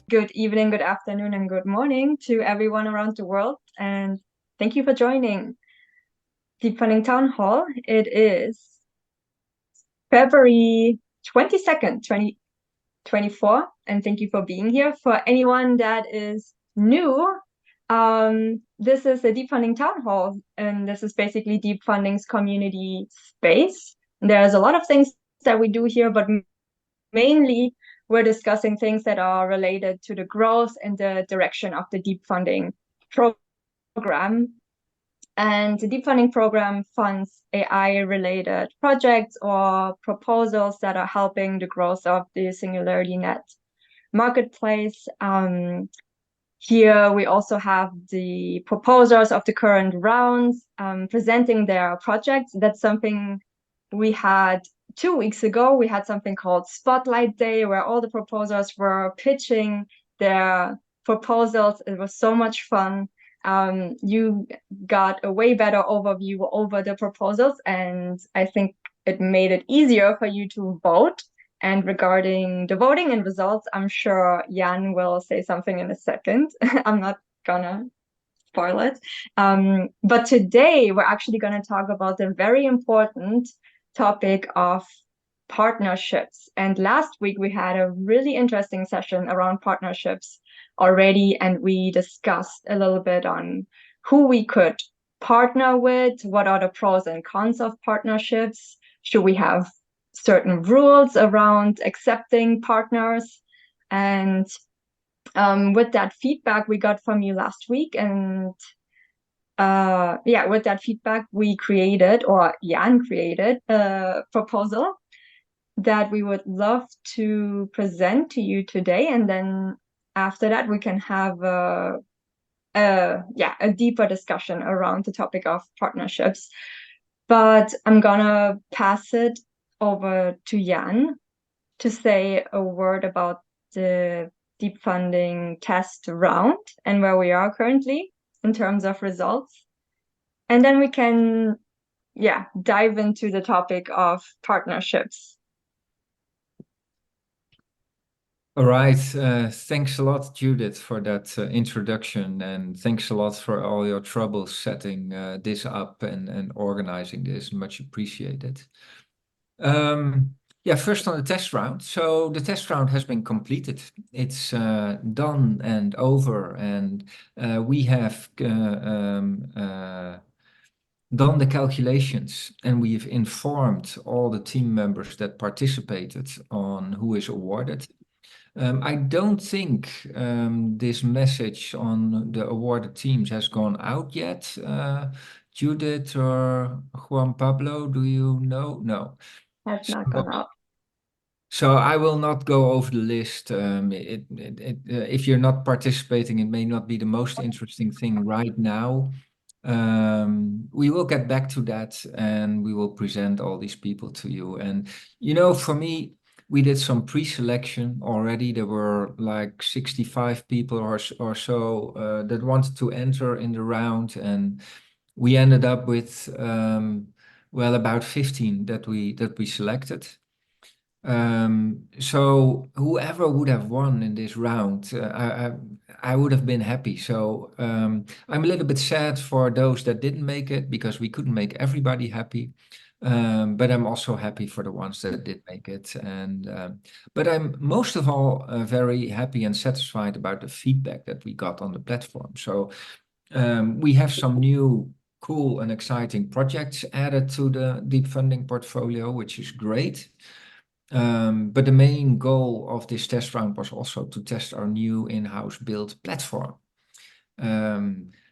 Good evening, good afternoon, and good morning to everyone around the world. And thank you for joining Deep Funding Town Hall. It is February 22nd, 2024. And thank you for being here. For anyone that is new, this is a Deep Funding Town Hall, and this is basically Deep Funding's community space. There's a lot of things that we do here, but mainly we're discussing things that are related to the growth and the direction of the Deep Funding program. And the Deep Funding program funds AI-related projects or proposals that are helping the growth of the SingularityNET marketplace. Here we also have the proposers of the current rounds presenting their projects. That's something we had 2 weeks ago. We had something called Spotlight Day, where all the proposers were pitching their proposals. It was so much fun. You got a way better overview over the proposals, and I think it made it easier for you to vote. And regarding the voting and results, I'm sure Jan will say something in a second. I'm not gonna spoil it. But today we're actually gonna talk about the very important topic of partnerships. And last week we had a really interesting session around partnerships already, and we discussed a little bit on who we could partner with, what are the pros and cons of partnerships, should we have certain rules around accepting partners. And with that feedback we got from you last week, and with that feedback we created, or Jan created, a proposal that we would love to present to you today. And then after that we can have a deeper discussion around the topic of partnerships. But I'm gonna pass it over to Jan to say a word about the Deep Funding test round and where we are currently in terms of results. And then we can, dive into the topic of partnerships. All right. Thanks a lot, Judith, for that introduction, and thanks a lot for all your trouble setting this up and organizing this. Much appreciated. First on the test round. So the test round has been completed. It's done and over, and we have done the calculations, and we've informed all the team members that participated on who is awarded. I don't think this message on the awarded teams has gone out yet. Judith or Juan Pablo, do you know? No. Has not gone out. So I will not go over the list. If you're not participating, it may not be the most interesting thing right now. We will get back to that, and we will present all these people to you. And for me, we did some pre-selection already. There were like 65 people or so that wanted to enter in the round, and we ended up with about 15 that we selected. So whoever would have won in this round, I would have been happy. So I'm a little bit sad for those that didn't make it, because we couldn't make everybody happy. But I'm also happy for the ones that did make it. But I'm most of all very happy and satisfied about the feedback that we got on the platform. So we have some new cool and exciting projects added to the Deep Funding portfolio, which is great. But the main goal of this test round was also to test our new in-house built platform.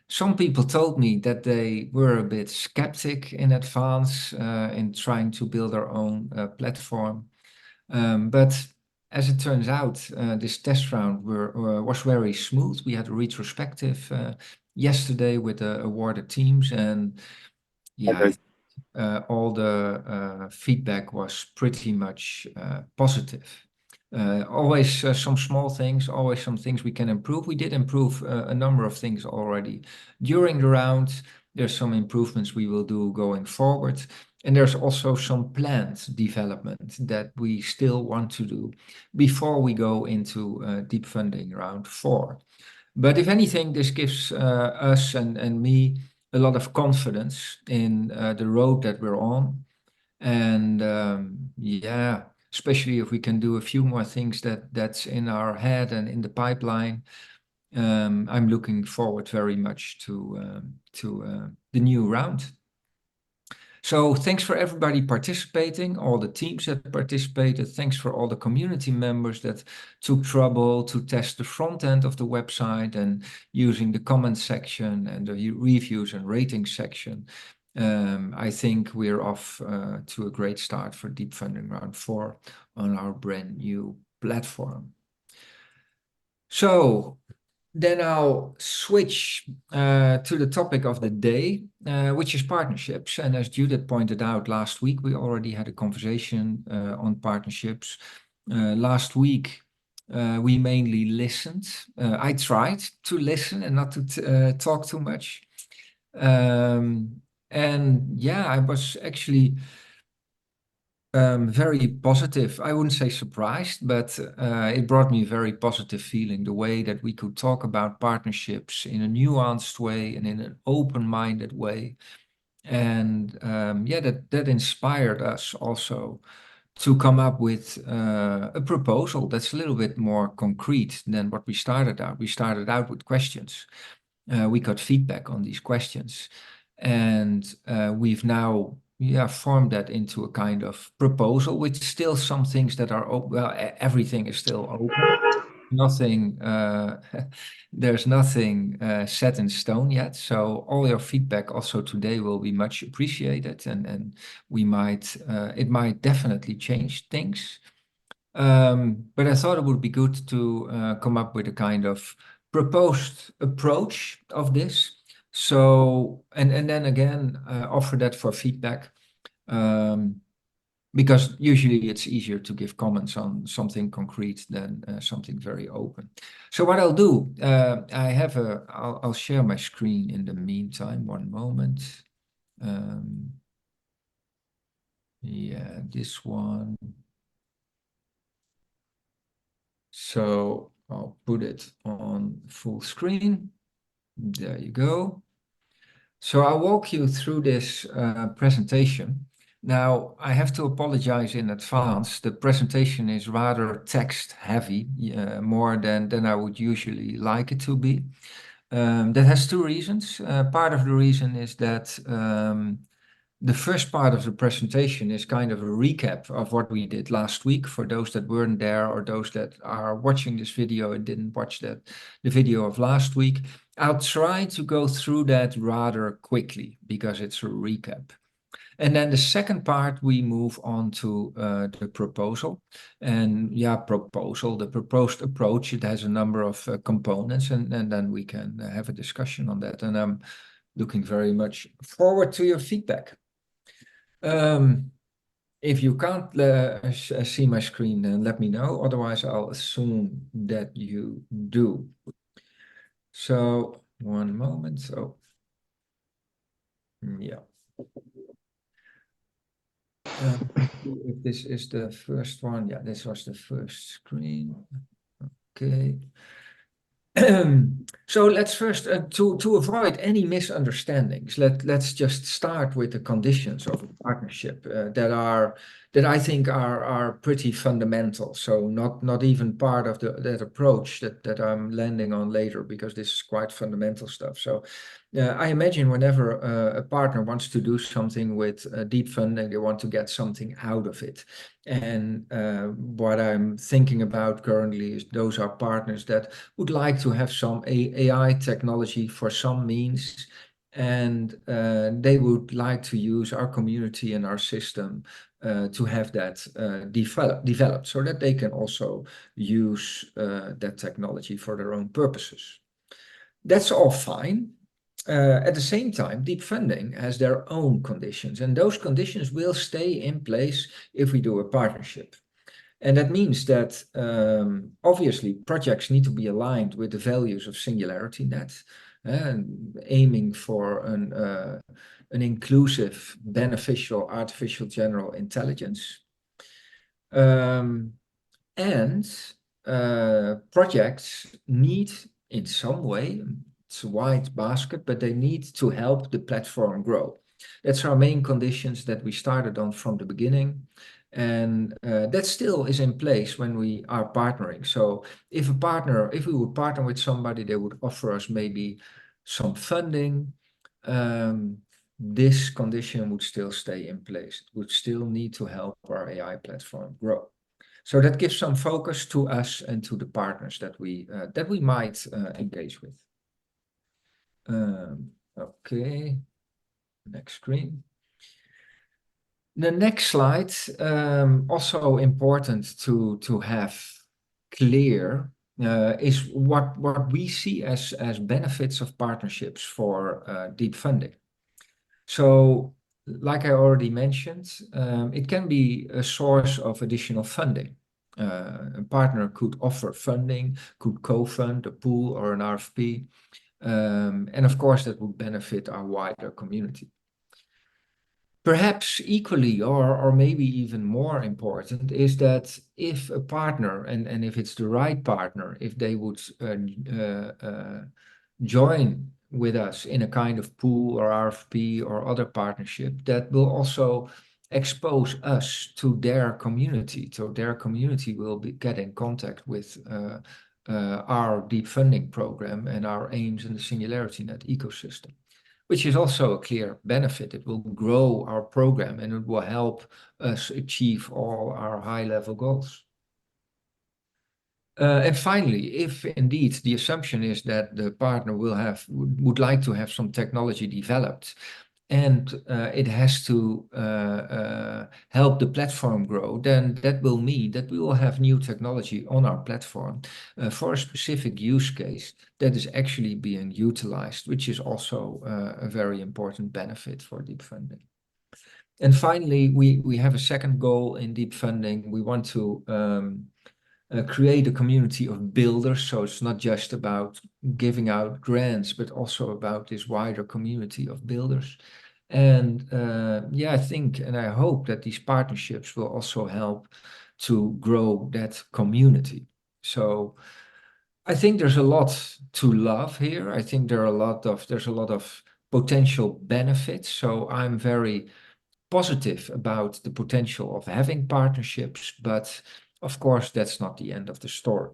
Some people told me that they were a bit skeptic in advance in trying to build their own platform. But as it turns out, this test round was very smooth. We had a retrospective yesterday with the awarded teams, and all the feedback was pretty much positive. Always some small things, always some things we can improve. We did improve a number of things already during the round. There's some improvements we will do going forward. And there's also some planned development that we still want to do before we go into deep funding round 4. But if anything, this gives us and me a lot of confidence in the road that we're on. And yeah, especially if we can do a few more things that's in our head and in the pipeline. I'm looking forward very much to the new round. So thanks for everybody participating, all the teams that participated. Thanks for all the community members that took trouble to test the front end of the website and using the comment section and the reviews and ratings section. I think we're off to a great start for Deep Funding Round 4 on our brand new platform. So then I'll switch to the topic of the day, which is partnerships. And as Judith pointed out last week, we already had a conversation on partnerships. Last week, we mainly listened. I tried to listen and not to talk too much. And yeah, I was actually very positive. I wouldn't say surprised, but it brought me a very positive feeling, the way that we could talk about partnerships in a nuanced way and in an open-minded way. And yeah, that inspired us also to come up with a proposal that's a little bit more concrete than what we started out. We started out with questions. We got feedback on these questions. And we've now formed that into a kind of proposal, with still some things that are open. Well, everything is still open. Nothing, there's nothing set in stone yet. So all your feedback also today will be much appreciated, and we might, it might definitely change things. But I thought it would be good to come up with a kind of proposed approach of this. So, and then again, offer that for feedback, because usually it's easier to give comments on something concrete than something very open. So what I'll do, I'll share my screen in the meantime. One moment. Yeah, this one. So I'll put it on full screen. There you go. So I'll walk you through this presentation. Now, I have to apologize in advance. The presentation is rather text heavy, more than I would usually like it to be. That has two reasons. Part of the reason is that the first part of the presentation is kind of a recap of what we did last week for those that weren't there, or those that are watching this video and didn't watch the video of last week. I'll try to go through that rather quickly because it's a recap. And then the second part, we move on to the proposal. And yeah, the proposed approach, it has a number of components, and then we can have a discussion on that. And I'm looking very much forward to your feedback. If you can't see my screen, then let me know. Otherwise, I'll assume that you do. So one moment. So yeah. If this is the first one. Yeah, this was the first screen. Okay. So let's first, to avoid any misunderstandings, let's just start with the conditions of a partnership that I think are pretty fundamental. So not even part of that approach that I'm landing on later, because this is quite fundamental stuff. So I imagine whenever a partner wants to do something with deep funding, they want to get something out of it. And what I'm thinking about currently is those are partners that would like to have some AI technology for some means, and they would like to use our community and our system to have that developed so that they can also use that technology for their own purposes. That's all fine. At the same time, deep funding has their own conditions, and those conditions will stay in place if we do a partnership. And that means that obviously projects need to be aligned with the values of SingularityNET, and aiming for an inclusive, beneficial artificial general intelligence. And projects need, in some way, it's a wide basket, but they need to help the platform grow. That's our main conditions that we started on from the beginning. And that still is in place when we are partnering. So if we would partner with somebody, they would offer us maybe some funding. This condition would still stay in place. It would still need to help our AI platform grow. So that gives some focus to us and to the partners that we might engage with. Okay, next screen. The next slide, also important to have clear, is what we see as benefits of partnerships for deep funding. So, like I already mentioned, it can be a source of additional funding. A partner could offer funding, could co-fund a pool or an RFP, and of course that would benefit our wider community. Perhaps equally or maybe even more important is that if a partner, and if it's the right partner, if they would join with us in a kind of pool or RFP or other partnership, that will also expose us to their community. So their community will get in contact with our deep funding program and our aims in the SingularityNET ecosystem, which is also a clear benefit. It will grow our program and it will help us achieve all our high-level goals. And finally, if indeed the assumption is that the partner would like to have some technology developed, and it has to help the platform grow, then that will mean that we will have new technology on our platform for a specific use case that is actually being utilized, which is also a very important benefit for deep funding. And finally, we have a second goal in deep funding. We want to create a community of builders. So it's not just about giving out grants, but also about this wider community of builders. And yeah, I think and I hope that these partnerships will also help to grow that community. So I think there's a lot to love here. I think there's a lot of potential benefits. So I'm very positive about the potential of having partnerships, but of course, that's not the end of the story.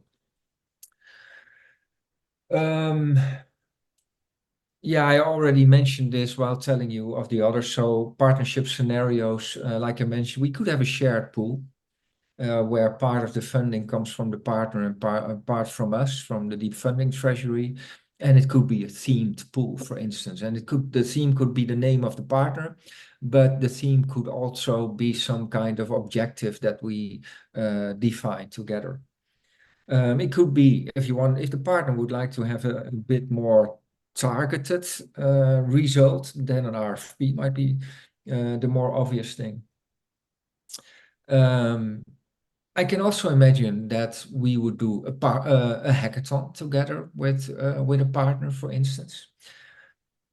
Yeah, I already mentioned this while telling you of the other. So partnership scenarios, like I mentioned, we could have a shared pool where part of the funding comes from the partner and part from us, from the deep funding treasury. And it could be a themed pool, for instance. And the theme could be the name of the partner, but the theme could also be some kind of objective that we define together. It could be, if the partner would like to have a bit more targeted result, then an RFP might be the more obvious thing. I can also imagine that we would do a hackathon together with a partner, for instance.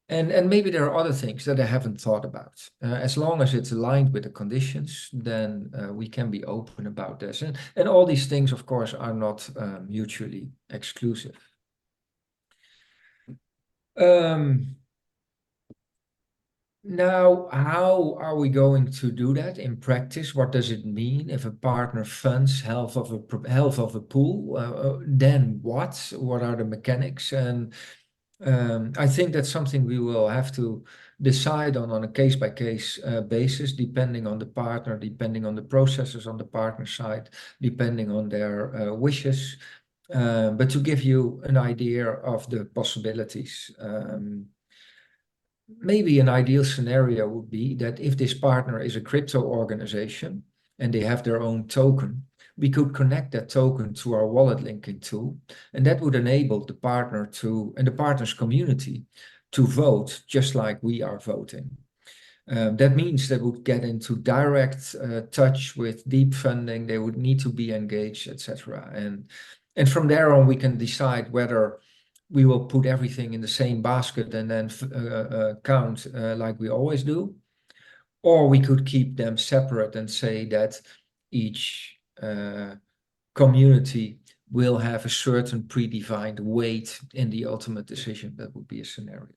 And maybe there are other things that I haven't thought about. As long as it's aligned with the conditions, then we can be open about this. And all these things, of course, are not mutually exclusive. Now, how are we going to do that in practice? What does it mean if a partner funds half of a pool? Then what? What are the mechanics? And I think that's something we will have to decide on a case-by-case basis, depending on the partner, depending on the processes on the partner side, depending on their wishes. But to give you an idea of the possibilities, maybe an ideal scenario would be that if this partner is a crypto organization and they have their own token, we could connect that token to our wallet linking tool, and that would enable the partner and the partner's community to vote just like we are voting. That means they would get into direct touch with deep funding. They would need to be engaged, etc. And from there on, we can decide whether we will put everything in the same basket and then count like we always do. Or we could keep them separate and say that each community will have a certain predefined weight in the ultimate decision. That would be a scenario.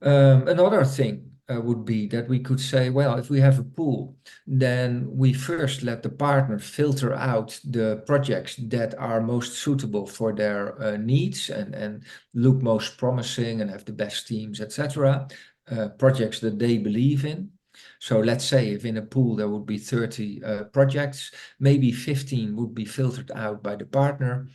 Another thing would be that we could say, well, if we have a pool, then we first let the partner filter out the projects that are most suitable for their needs and look most promising and have the best teams, etc. Projects that they believe in. So let's say if in a pool there would be 30 projects, maybe 15 would be filtered out by the partner.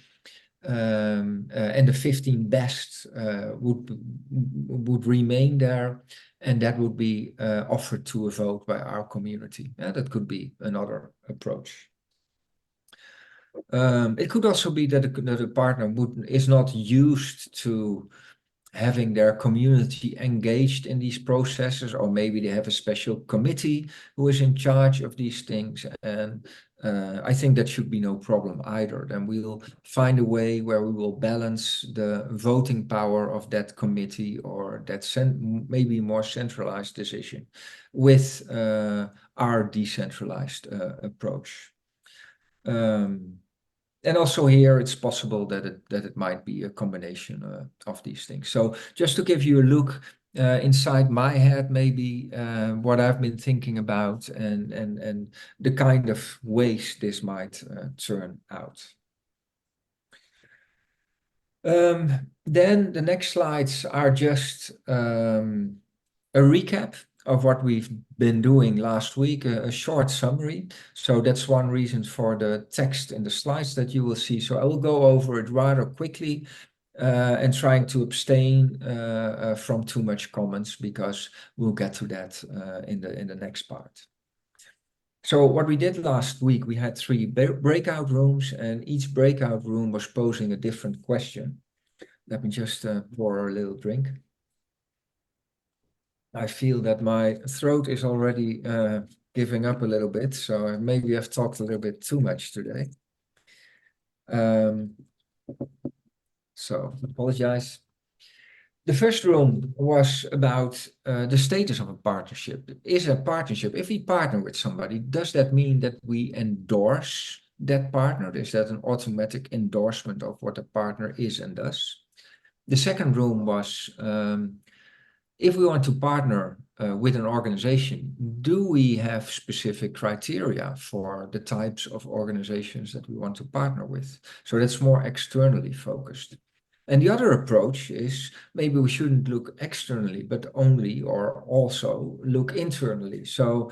And the 15 best would remain there, and that would be offered to a vote by our community. That could be another approach. It could also be that a partner is not used to having their community engaged in these processes, or maybe they have a special committee who is in charge of these things. And I think that should be no problem either. Then we'll find a way where we will balance the voting power of that committee or that maybe more centralized decision with our decentralized approach. And also here, it's possible that it might be a combination of these things. So just to give you a look inside my head, maybe what I've been thinking about and the kind of ways this might turn out. Then the next slides are just a recap of what we've been doing last week, a short summary. So that's one reason for the text in the slides that you will see. So I will go over it rather quickly and trying to abstain from too much comments, because we'll get to that in the next part. So what we did last week, we had 3 breakout rooms, and each breakout room was posing a different question. Let me just pour a little drink. I feel that my throat is already giving up a little bit, so maybe I've talked a little bit too much today. So apologize. The first room was about the status of a partnership. Is a partnership, if we partner with somebody, does that mean that we endorse that partner? Is that an automatic endorsement of what a partner is and does? The second room was, if we want to partner with an organization, do we have specific criteria for the types of organizations that we want to partner with? So that's more externally focused. And the other approach is maybe we shouldn't look externally, but only or also look internally. So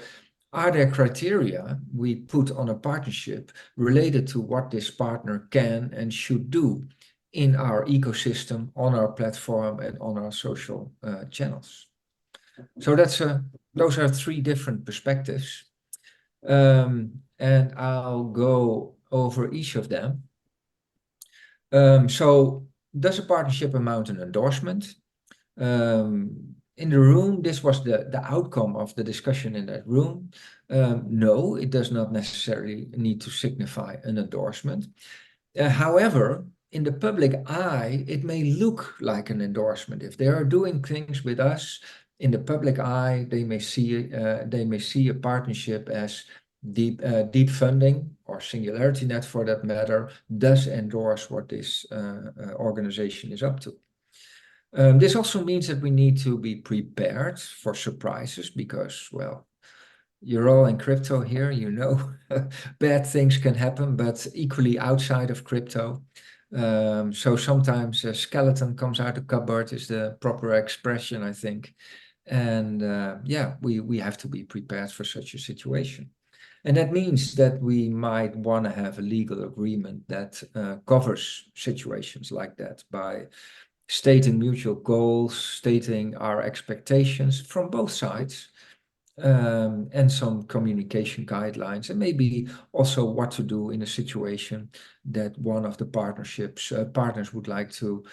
are there criteria we put on a partnership related to what this partner can and should do in our ecosystem, on our platform, and on our social channels? So those are 3 different perspectives. And I'll go over each of them. So does a partnership amount to an endorsement? In the room, this was the outcome of the discussion in that room. No, it does not necessarily need to signify an endorsement. However, in the public eye, it may look like an endorsement. If they are doing things with us in the public eye, they may see a partnership as Deep Funding or SingularityNET, for that matter, does endorse what this organization is up to. This also means that we need to be prepared for surprises, because, well, you're all in crypto here, you know, bad things can happen, but equally outside of crypto. So sometimes a skeleton comes out of the cupboard is the proper expression, I think. And yeah, we have to be prepared for such a situation. And that means that we might want to have a legal agreement that covers situations like that by stating mutual goals, stating our expectations from both sides, and some communication guidelines, and maybe also what to do in a situation that one of the partners would like to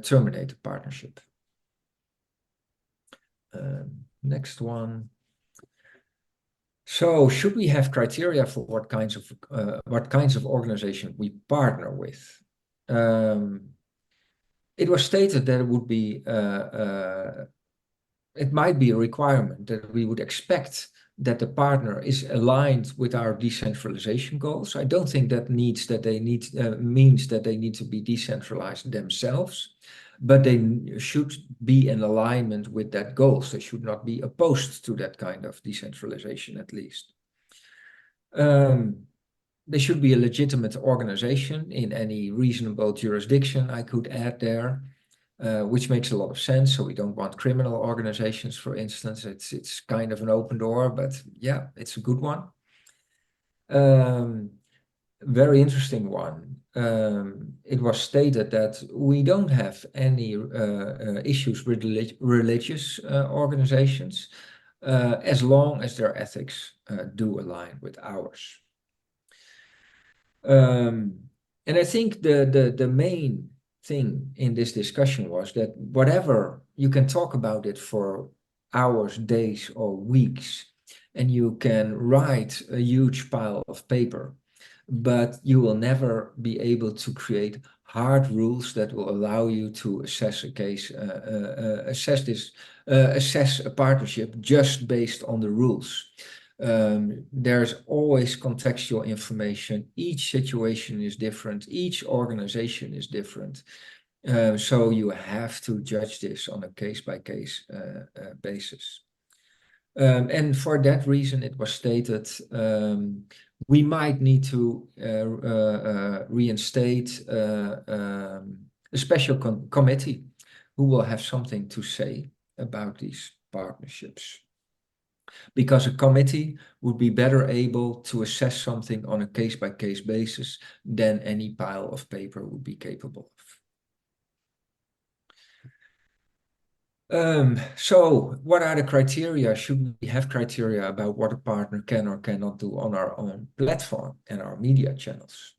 terminate the partnership. Next one. So should we have criteria for what kinds of organization we partner with? it was stated that it would be it might be a requirement that we would expect that the partner is aligned with our decentralization goals. I don't think that means that they need to be decentralized themselves, but they should be in alignment with that goals. They should not be opposed to that kind of decentralization, at least. They should be a legitimate organization in any reasonable jurisdiction, I could add there. Which makes a lot of sense. So we don't want criminal organizations, for instance. It's kind of an open door, but yeah, it's a good one. Very interesting one. It was stated that we don't have any issues with religious organizations as long as their ethics do align with ours. And I think the main thing in this discussion was that whatever, you can talk about it for hours, days, or weeks, and you can write a huge pile of paper, but you will never be able to create hard rules that will allow you to assess a case, assess a partnership just based on the rules. There's always contextual information. Each situation is different. Each organization is different. So you have to judge this on a case-by-case basis. And for that reason, it was stated we might need to reinstate a special committee who will have something to say about these partnerships. Because a committee would be better able to assess something on a case-by-case basis than any pile of paper would be capable of. So what are the criteria? Should we have criteria about what a partner can or cannot do on our own platform and our media channels?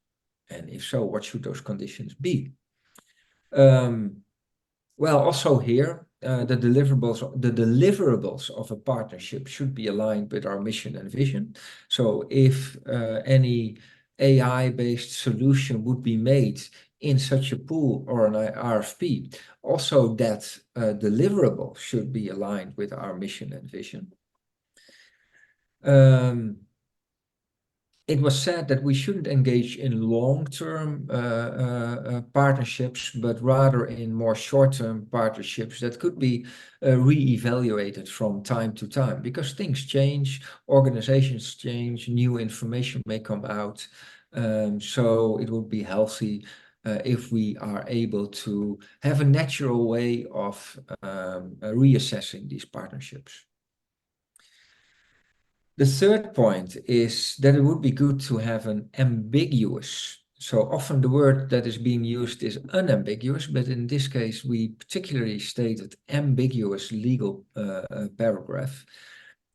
And if so, what should those conditions be? Well, also here, the deliverables of a partnership should be aligned with our mission and vision. So if any AI-based solution would be made in such a pool or an RFP, also that deliverable should be aligned with our mission and vision. It was said that we shouldn't engage in long-term partnerships, but rather in more short-term partnerships that could be re-evaluated from time to time, because things change, organizations change, new information may come out. So it would be healthy if we are able to have a natural way of reassessing these partnerships. The third point is that it would be good to have an ambiguous, so often the word that is being used is unambiguous, but in this case we particularly stated ambiguous legal paragraph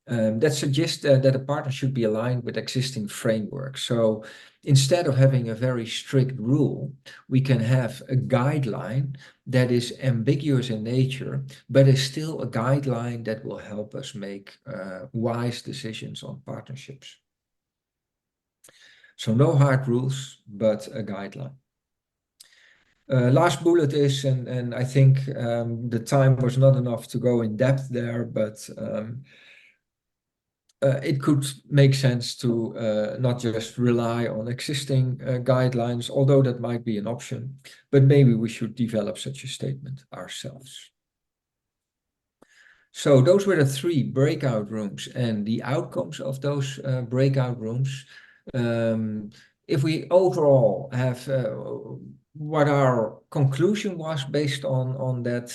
that suggests that a partner should be aligned with existing framework. So instead of having a very strict rule, we can have a guideline that is ambiguous in nature, but is still a guideline that will help us make wise decisions on partnerships. So no hard rules, but a guideline. Last bullet is, and I think the time was not enough to go in depth there, but it could make sense to not just rely on existing guidelines, although that might be an option, but maybe we should develop such a statement ourselves. So those were the 3 breakout rooms and the outcomes of those breakout rooms. If we overall have what our conclusion was based on that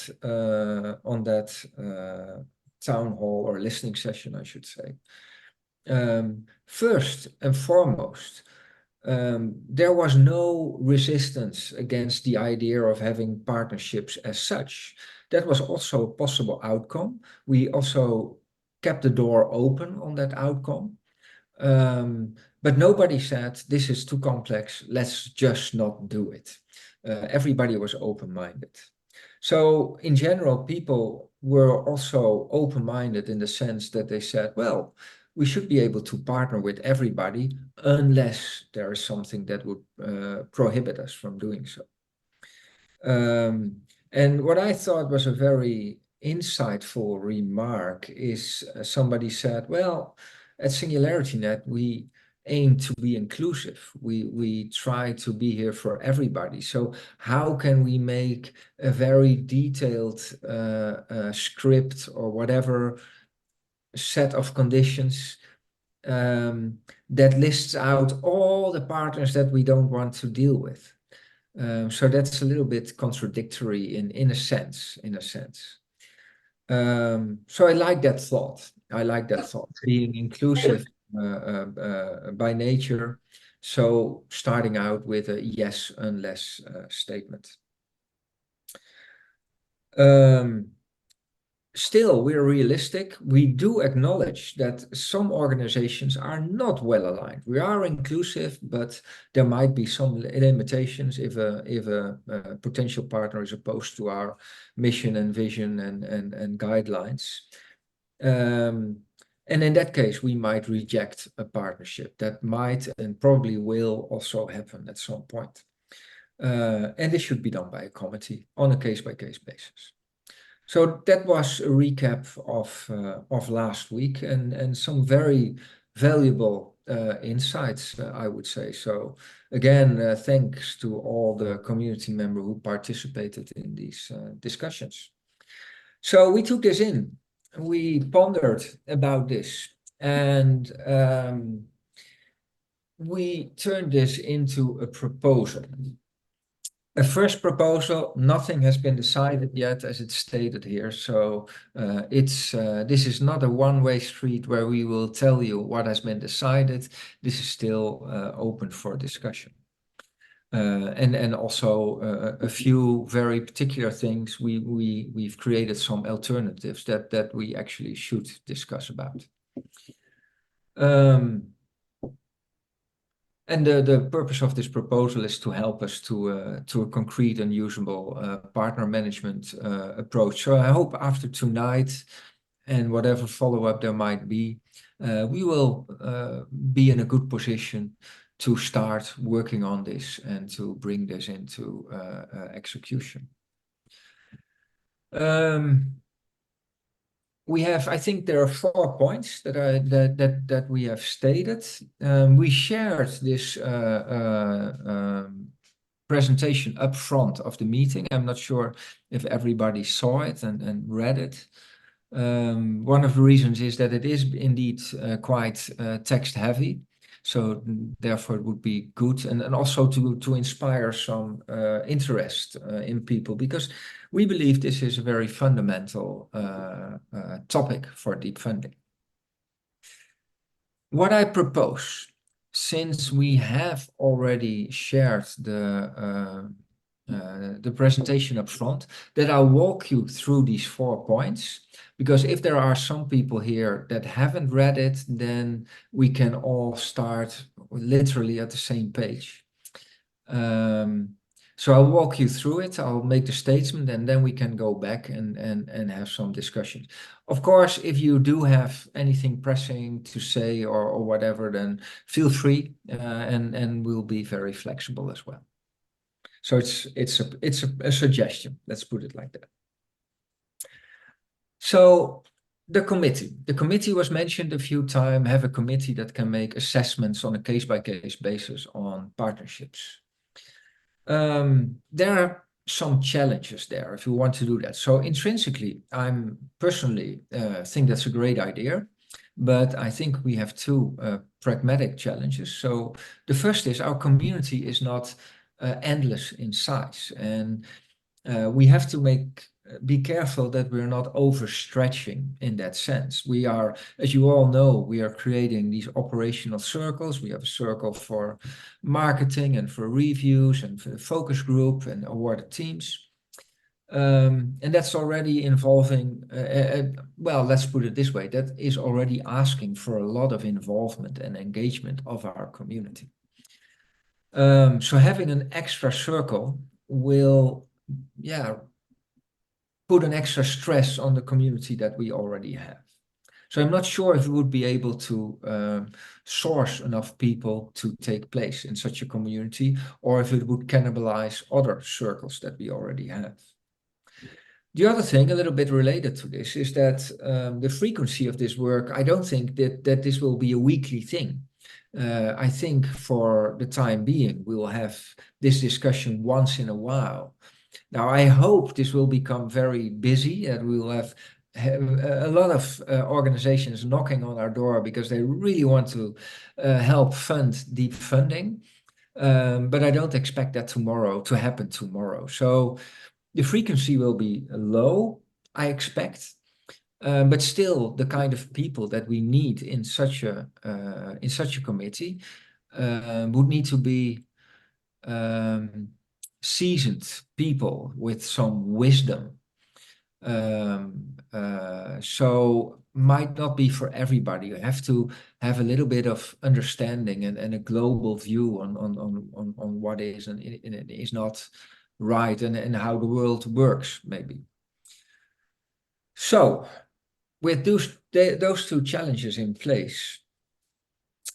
town hall or listening session, I should say. First and foremost, there was no resistance against the idea of having partnerships as such. That was also a possible outcome. We also kept the door open on that outcome. But nobody said, this is too complex, let's just not do it. Everybody was open-minded. So in general, people were also open-minded in the sense that they said, well, we should be able to partner with everybody unless there is something that would prohibit us from doing so. And what I thought was a very insightful remark is somebody said, well, at SingularityNET, we aim to be inclusive. We try to be here for everybody. So how can we make a very detailed script or whatever set of conditions that lists out all the partners that we don't want to deal with? So that's a little bit contradictory in a sense, So I like that thought. I like that thought, being inclusive by nature. So starting out with a yes unless statement. Still, we're realistic. We do acknowledge that some organizations are not well aligned. We are inclusive, but there might be some limitations if a potential partner is opposed to our mission and vision and guidelines. And in that case, we might reject a partnership. That might and probably will also happen at some point. And this should be done by a committee on a case-by-case basis. So that was a recap of last week and some very valuable insights, I would say. So again, thanks to all the community members who participated in these discussions. So we took this in, we pondered about this, and we turned this into a proposal. A first proposal, nothing has been decided yet, as it's stated here. So this is not a one-way street where we will tell you what has been decided. This is still open for discussion. And also a few very particular things. We've created some alternatives that we actually should discuss about. And the purpose of this proposal is to help us to a concrete and usable partner management approach. So I hope after tonight and whatever follow-up there might be, we will be in a good position to start working on this and to bring this into execution. We have, I think there are 4 points that we have stated. We shared this presentation up front of the meeting. I'm not sure if everybody saw it and read it. One of the reasons is that it is indeed quite text heavy. So therefore it would be good and also to inspire some interest in people, because we believe this is a very fundamental topic for deep funding. What I propose, since we have already shared the presentation up front, that I'll walk you through these 4 points, because if there are some people here that haven't read it, then we can all start literally at the same page. So I'll walk you through it, I'll make the statement, and then we can go back and have some discussions. Of course, if you do have anything pressing to say or whatever, then feel free, and we'll be very flexible as well. So it's a suggestion, let's put it like that. So the committee was mentioned a few times, have a committee that can make assessments on a case-by-case basis on partnerships. There are some challenges there if you want to do that. So intrinsically, I'm personally think that's a great idea, but I think we have 2 pragmatic challenges. So the first is our community is not endless in size, and we have to be careful that we're not overstretching in that sense. We are, as you all know, we are creating these operational circles. We have a circle for marketing and for reviews and for the focus group and awarded teams. And that's already involving, well, let's put it this way, that is already asking for a lot of involvement and engagement of our community. So having an extra circle will, put an extra stress on the community that we already have. So I'm not sure if we would be able to source enough people to take place in such a community, or if it would cannibalize other circles that we already have. The other thing, a little bit related to this, is that the frequency of this work, I don't think that this will be a weekly thing. I think for the time being, we will have this discussion once in a while. Now, I hope this will become very busy, that we will have a lot of organizations knocking on our door because they really want to help fund deep funding. But I don't expect that to happen tomorrow. So the frequency will be low, I expect, but still the kind of people that we need in such a committee would need to be seasoned people with some wisdom. So might not be for everybody. You have to have a little bit of understanding and a global view on what is and is not right, and how the world works, maybe. So with those two challenges in place,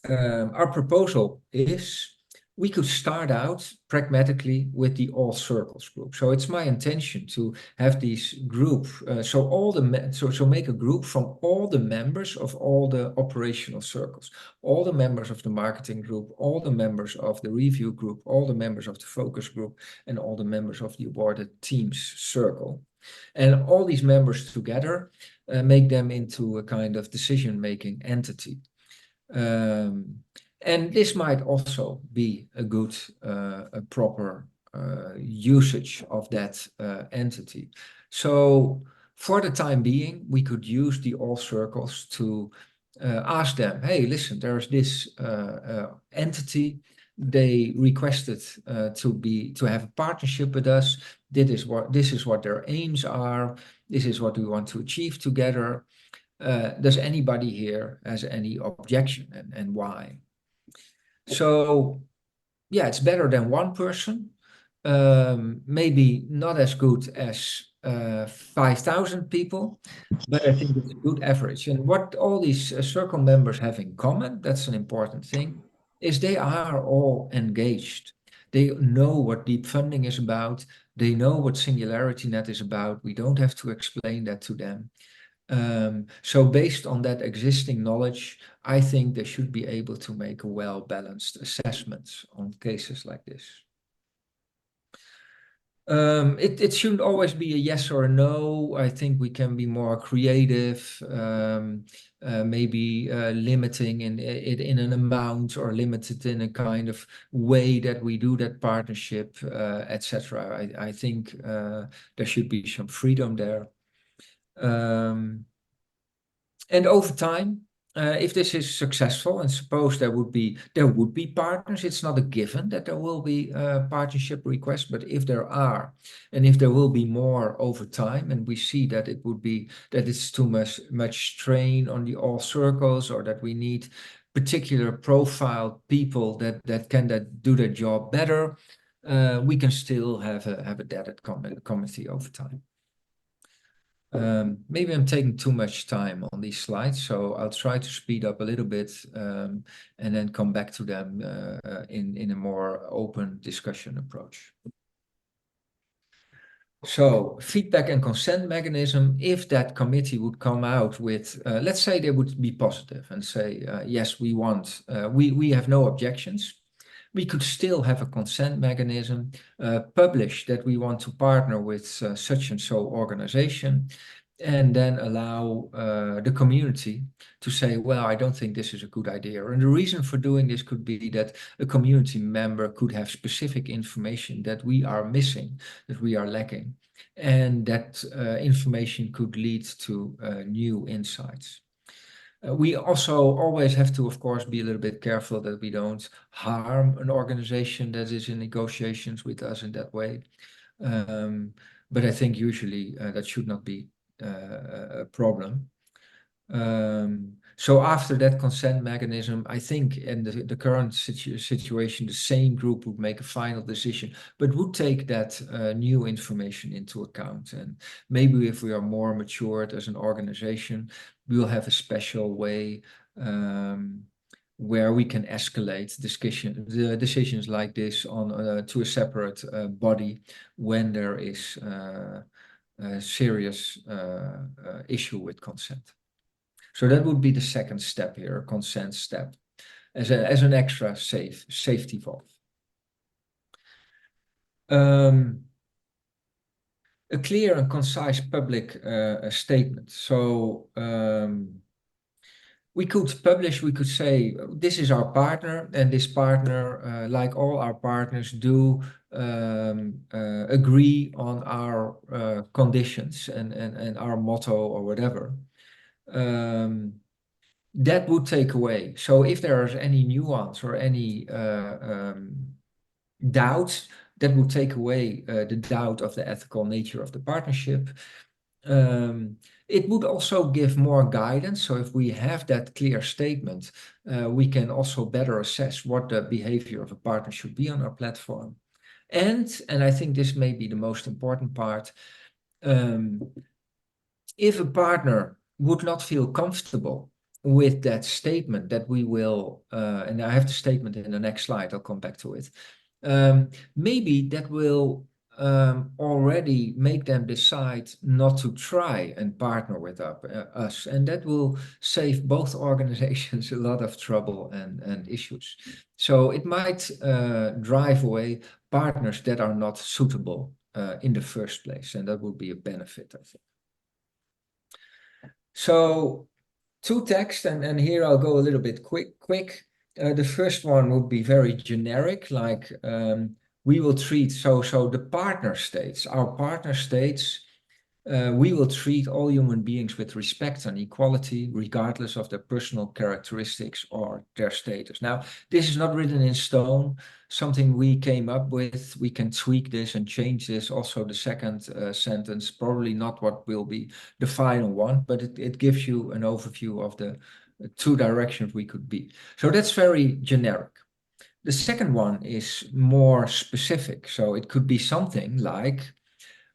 our proposal is we could start out pragmatically with the all circles group. So it's my intention to have these group, so make a group from all the members of all the operational circles, all the members of the marketing group, all the members of the review group, all the members of the focus group, and all the members of the awarded teams circle. And all these members together make them into a kind of decision-making entity. And this might also be a good, a proper usage of that entity. So for the time being, we could use the all circles to ask them, hey, listen, there's this entity. They requested to have a partnership with us. This is what their aims are. This is what we want to achieve together. Does anybody here has any objection, and why? So yeah, it's better than one person. Maybe not as good as 5,000 people, but I think it's a good average. And what all these circle members have in common, that's an important thing, is they are all engaged. They know what deep funding is about. They know what SingularityNET is about. We don't have to explain that to them. So based on that existing knowledge, I think they should be able to make a well-balanced assessment on cases like this. It shouldn't always be a yes or a no. I think we can be more creative, maybe limiting it in an amount, or limited in a kind of way that we do that partnership, etc. I think there should be some freedom there. And over time, if this is successful, and suppose there would be partners, it's not a given that there will be partnership requests, but if there are, and if there will be more over time, and we see that it's too much strain on the all circles, or that we need particular profile people that can do their job better, we can still have a data committee over time. Maybe I'm taking too much time on these slides, so I'll try to speed up a little bit, and then come back to them in a more open discussion approach. So feedback and consent mechanism, if that committee would come out with, let's say they would be positive and say, yes, we have no objections. We could still have a consent mechanism, publish that we want to partner with such and so organization, and then allow the community to say, well, I don't think this is a good idea. And the reason for doing this could be that a community member could have specific information that we are missing, that we are lacking, and that information could lead to new insights. We also always have to, of course, be a little bit careful that we don't harm an organization that is in negotiations with us in that way. But I think usually that should not be a problem. So after that consent mechanism, I think in the current situation, the same group would make a final decision, but would take that new information into account. And maybe if we are more matured as an organization, we'll have a special way where we can escalate the decisions like this on to a separate body when there is serious issue with consent. So that would be the second step here, consent step, as an extra safety valve. A clear and concise public statement. So we could publish, we could say, this is our partner, and this partner, like all our partners, do agree on our conditions and our motto or whatever. That would take away. So if there is any nuance or any doubt, that would take away the doubt of the ethical nature of the partnership. It would also give more guidance. So if we have that clear statement, we can also better assess what the behavior of a partner should be on our platform. And I think this may be the most important part, if a partner would not feel comfortable with that statement that we will, and I have the statement in the next slide, I'll come back to it. Maybe that will already make them decide not to try and partner with us. And that will save both organizations a lot of trouble and issues. So it might drive away partners that are not suitable in the first place. And that would be a benefit, I think. So two texts, and here I'll go a little bit quick. The first one would be very generic, like we will treat, so the partner states, our partner states, we will treat all human beings with respect and equality, regardless of their personal characteristics or their status. Now, this is not written in stone, something we came up with. We can tweak this and change this. Also, the second sentence, probably not what will be the final one, but it gives you an overview of the two directions we could be. So that's very generic. The second one is more specific. So it could be something like,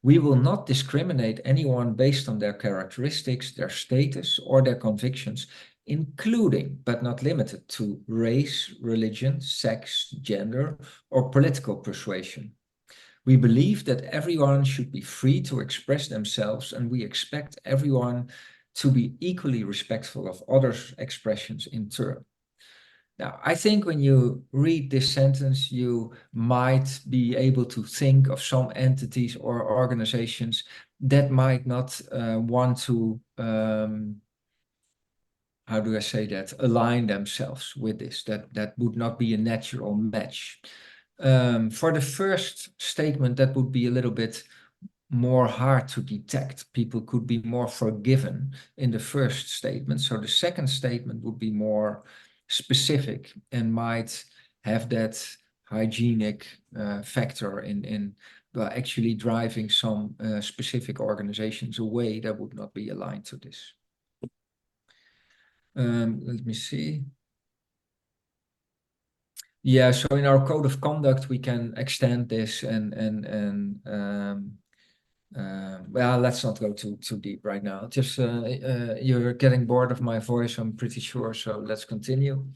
we will not discriminate anyone based on their characteristics, their status, or their convictions, including but not limited to race, religion, sex, gender, or political persuasion. We believe that everyone should be free to express themselves, and we expect everyone to be equally respectful of others' expressions in turn. Now, I think when you read this sentence, you might be able to think of some entities or organizations that might not want to, how do I say that, align themselves with this. That would not be a natural match. For the first statement, that would be a little bit more hard to detect. People could be more forgiven in the first statement. So the second statement would be more specific and might have that hygienic factor in actually driving some specific organizations away that would not be aligned to this. Let me see. Yeah, so in our code of conduct, we can extend this well, let's not go too deep right now. Just you're getting bored of my voice, I'm pretty sure. So let's continue.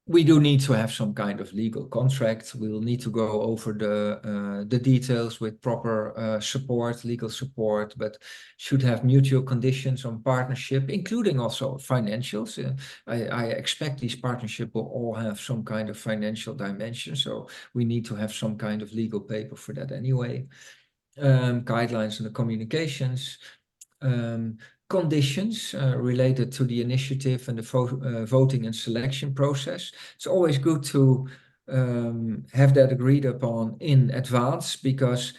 We do need to have some kind of legal contract. We'll need to go over the details with proper support, legal support, but should have mutual conditions on partnership, including also financials. I expect these partnerships will all have some kind of financial dimension, so we need to have some kind of legal paper for that anyway. Guidelines on the communications. Conditions related to the initiative and the voting and selection process. It's always good to have that agreed upon in advance, because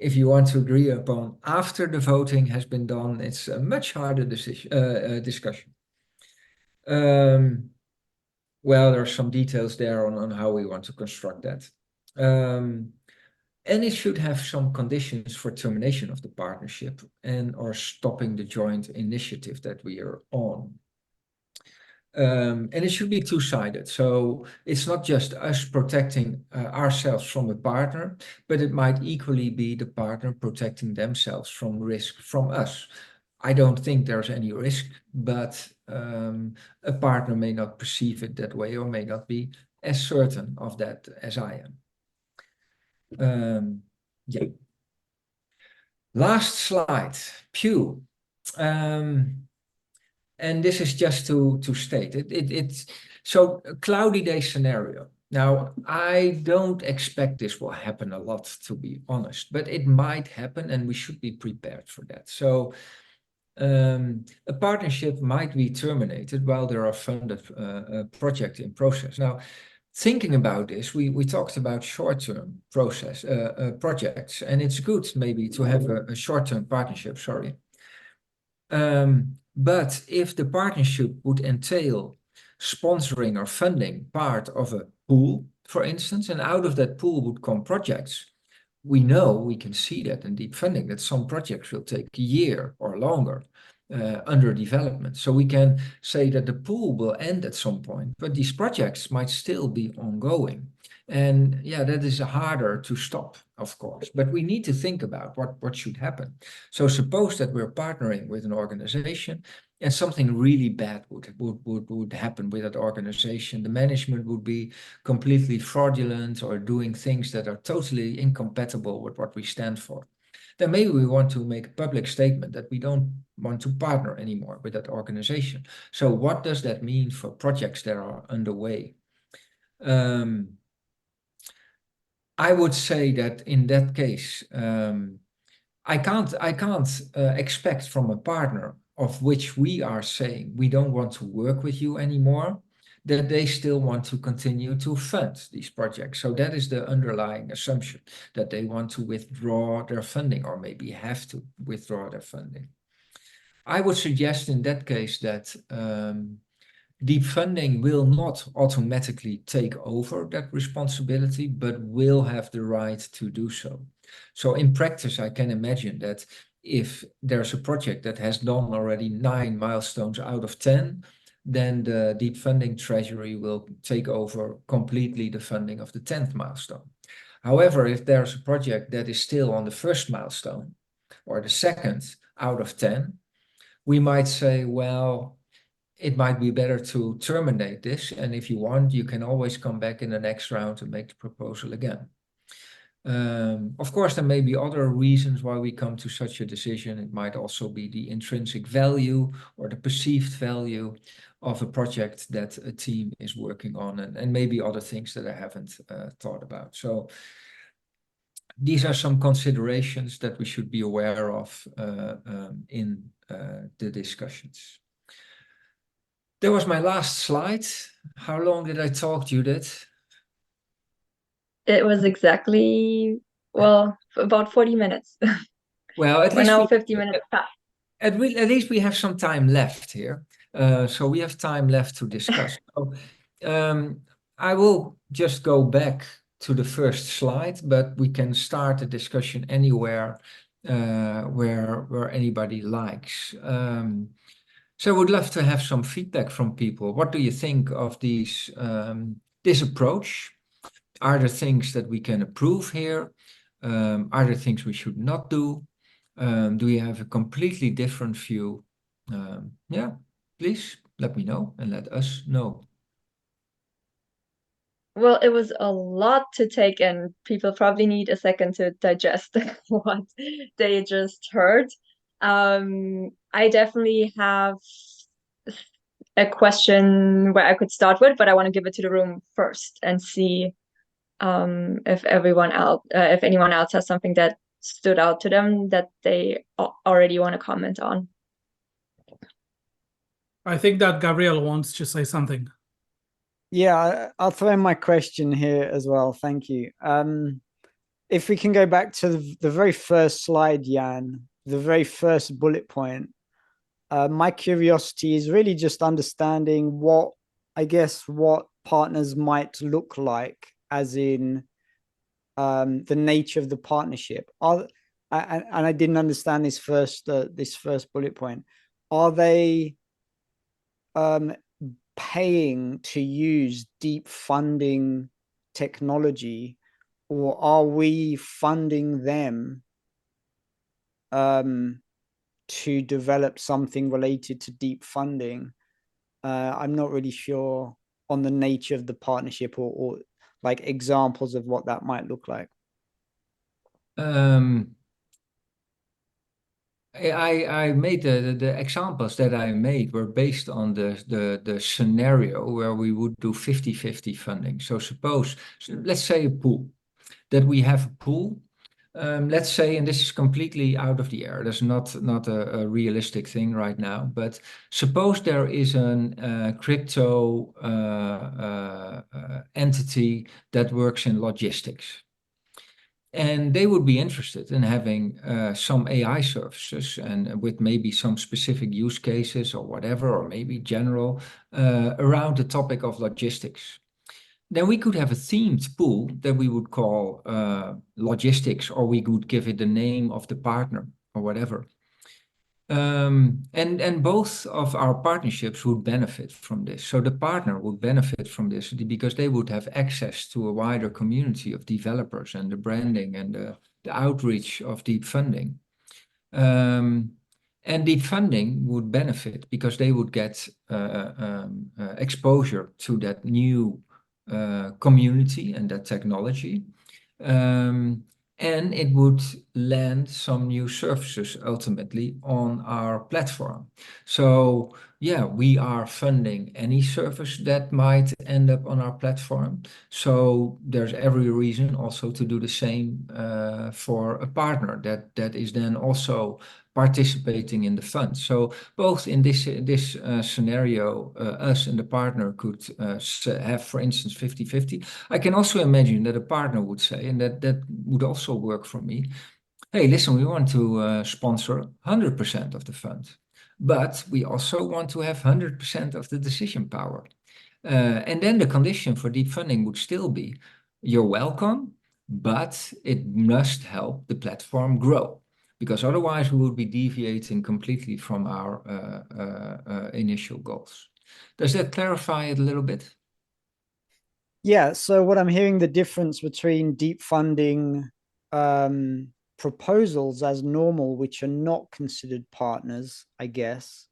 if you want to agree upon after the voting has been done, it's a much harder discussion. Well, there are some details there on how we want to construct that. And it should have some conditions for termination of the partnership or stopping the joint initiative that we are on. And it should be two-sided. So it's not just us protecting ourselves from a partner, but it might equally be the partner protecting themselves from risk from us. I don't think there's any risk, but a partner may not perceive it that way or may not be as certain of that as I am. Yeah. Last slide. Pew. And this is just to state it. It's so a cloudy day scenario. Now, I don't expect this will happen a lot, to be honest, but it might happen, and we should be prepared for that. So a partnership might be terminated while there are funded projects in process. Now, thinking about this, we talked about short-term projects, and it's good maybe to have a short-term partnership, sorry. But if the partnership would entail sponsoring or funding part of a pool, for instance, and out of that pool would come projects, we can see that in deep funding, that some projects will take a year or longer under development. So we can say that the pool will end at some point, but these projects might still be ongoing. And yeah, that is harder to stop, of course, but we need to think about what should happen. So suppose that we're partnering with an organization and something really bad would happen with that organization. The management would be completely fraudulent or doing things that are totally incompatible with what we stand for. Then maybe we want to make a public statement that we don't want to partner anymore with that organization. So what does that mean for projects that are underway? I would say that in that case, I can't expect from a partner of which we are saying we don't want to work with you anymore, that they still want to continue to fund these projects. So that is the underlying assumption, that they want to withdraw their funding or maybe have to withdraw their funding. I would suggest in that case that deep funding will not automatically take over that responsibility, but will have the right to do so. So in practice, I can imagine that if there's a project that has done already 9 milestones out of 10, then the deep funding treasury will take over completely the funding of the 10th milestone. However, if there's a project that is still on the first milestone or the second out of 10, we might say, well, it might be better to terminate this. And if you want, you can always come back in the next round and make the proposal again. Of course, there may be other reasons why we come to such a decision. It might also be the intrinsic value or the perceived value of a project that a team is working on, and maybe other things that I haven't thought about. So these are some considerations that we should be aware of in the discussions. That was my last slide. How long did I talk, Judith? It was exactly, well, about 40 minutes. Well, at We're least now 50 minutes past. At least we have some time left here. So we have time left to discuss. So, I will just go back to the first slide, but we can start the discussion anywhere where anybody likes. So I would love to have some feedback from people. What do you think of this approach? Are there things that we can improve here? Are there things we should not do? Do you have a completely different view? Yeah, please let me know and let us know. Well, it was a lot to take in. People probably need a second to digest what they just heard. I definitely have a question where I could start with, but I want to give it to the room first and see if anyone else has something that stood out to them that they already want to comment on. I think that Gabriel wants to say something. Yeah, I'll throw in my question here as well. Thank you. If we can go back to the very first slide, Jan, the very first bullet point, my curiosity is really just understanding what partners might look like, as in the nature of the partnership. And I didn't understand this first bullet point. Are they paying to use deep funding technology, or are we funding them to develop something related to deep funding? I'm not really sure on the nature of the partnership or like examples of what that might look like. I made the examples that I made were based on the scenario where we would do 50-50 funding. So suppose, let's say a pool, that we have a pool. Let's say, and this is completely out of the air, there's not a realistic thing right now, but suppose there is a crypto entity that works in logistics. And they would be interested in having some AI services and with maybe some specific use cases or whatever, or maybe general around the topic of logistics. Then we could have a themed pool that we would call logistics, or we could give it the name of the partner or whatever. And both of our partnerships would benefit from this. So the partner would benefit from this because they would have access to a wider community of developers and the branding and the outreach of Deep Funding. And Deep Funding would benefit because they would get exposure to that new community and that technology. And it would land some new services ultimately on our platform. So yeah, we are funding any service that might end up on our platform. So there's every reason also to do the same for a partner that is then also participating in the fund. So both in this scenario, us and the partner could have, for instance, 50-50. I can also imagine that a partner would say, and that would also work for me, hey, listen, we want to sponsor 100% of the fund, but we also want to have 100% of the decision power. And then the condition for Deep Funding would still be, you're welcome, but it must help the platform grow, because otherwise we would be deviating completely from our initial goals. Does that clarify it a little bit? Yeah, so what I'm hearing, the difference between Deep Funding proposals as normal, which are not considered partners, I guess,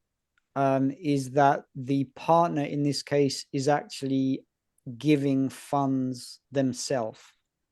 is that the partner in this case is actually giving funds themselves.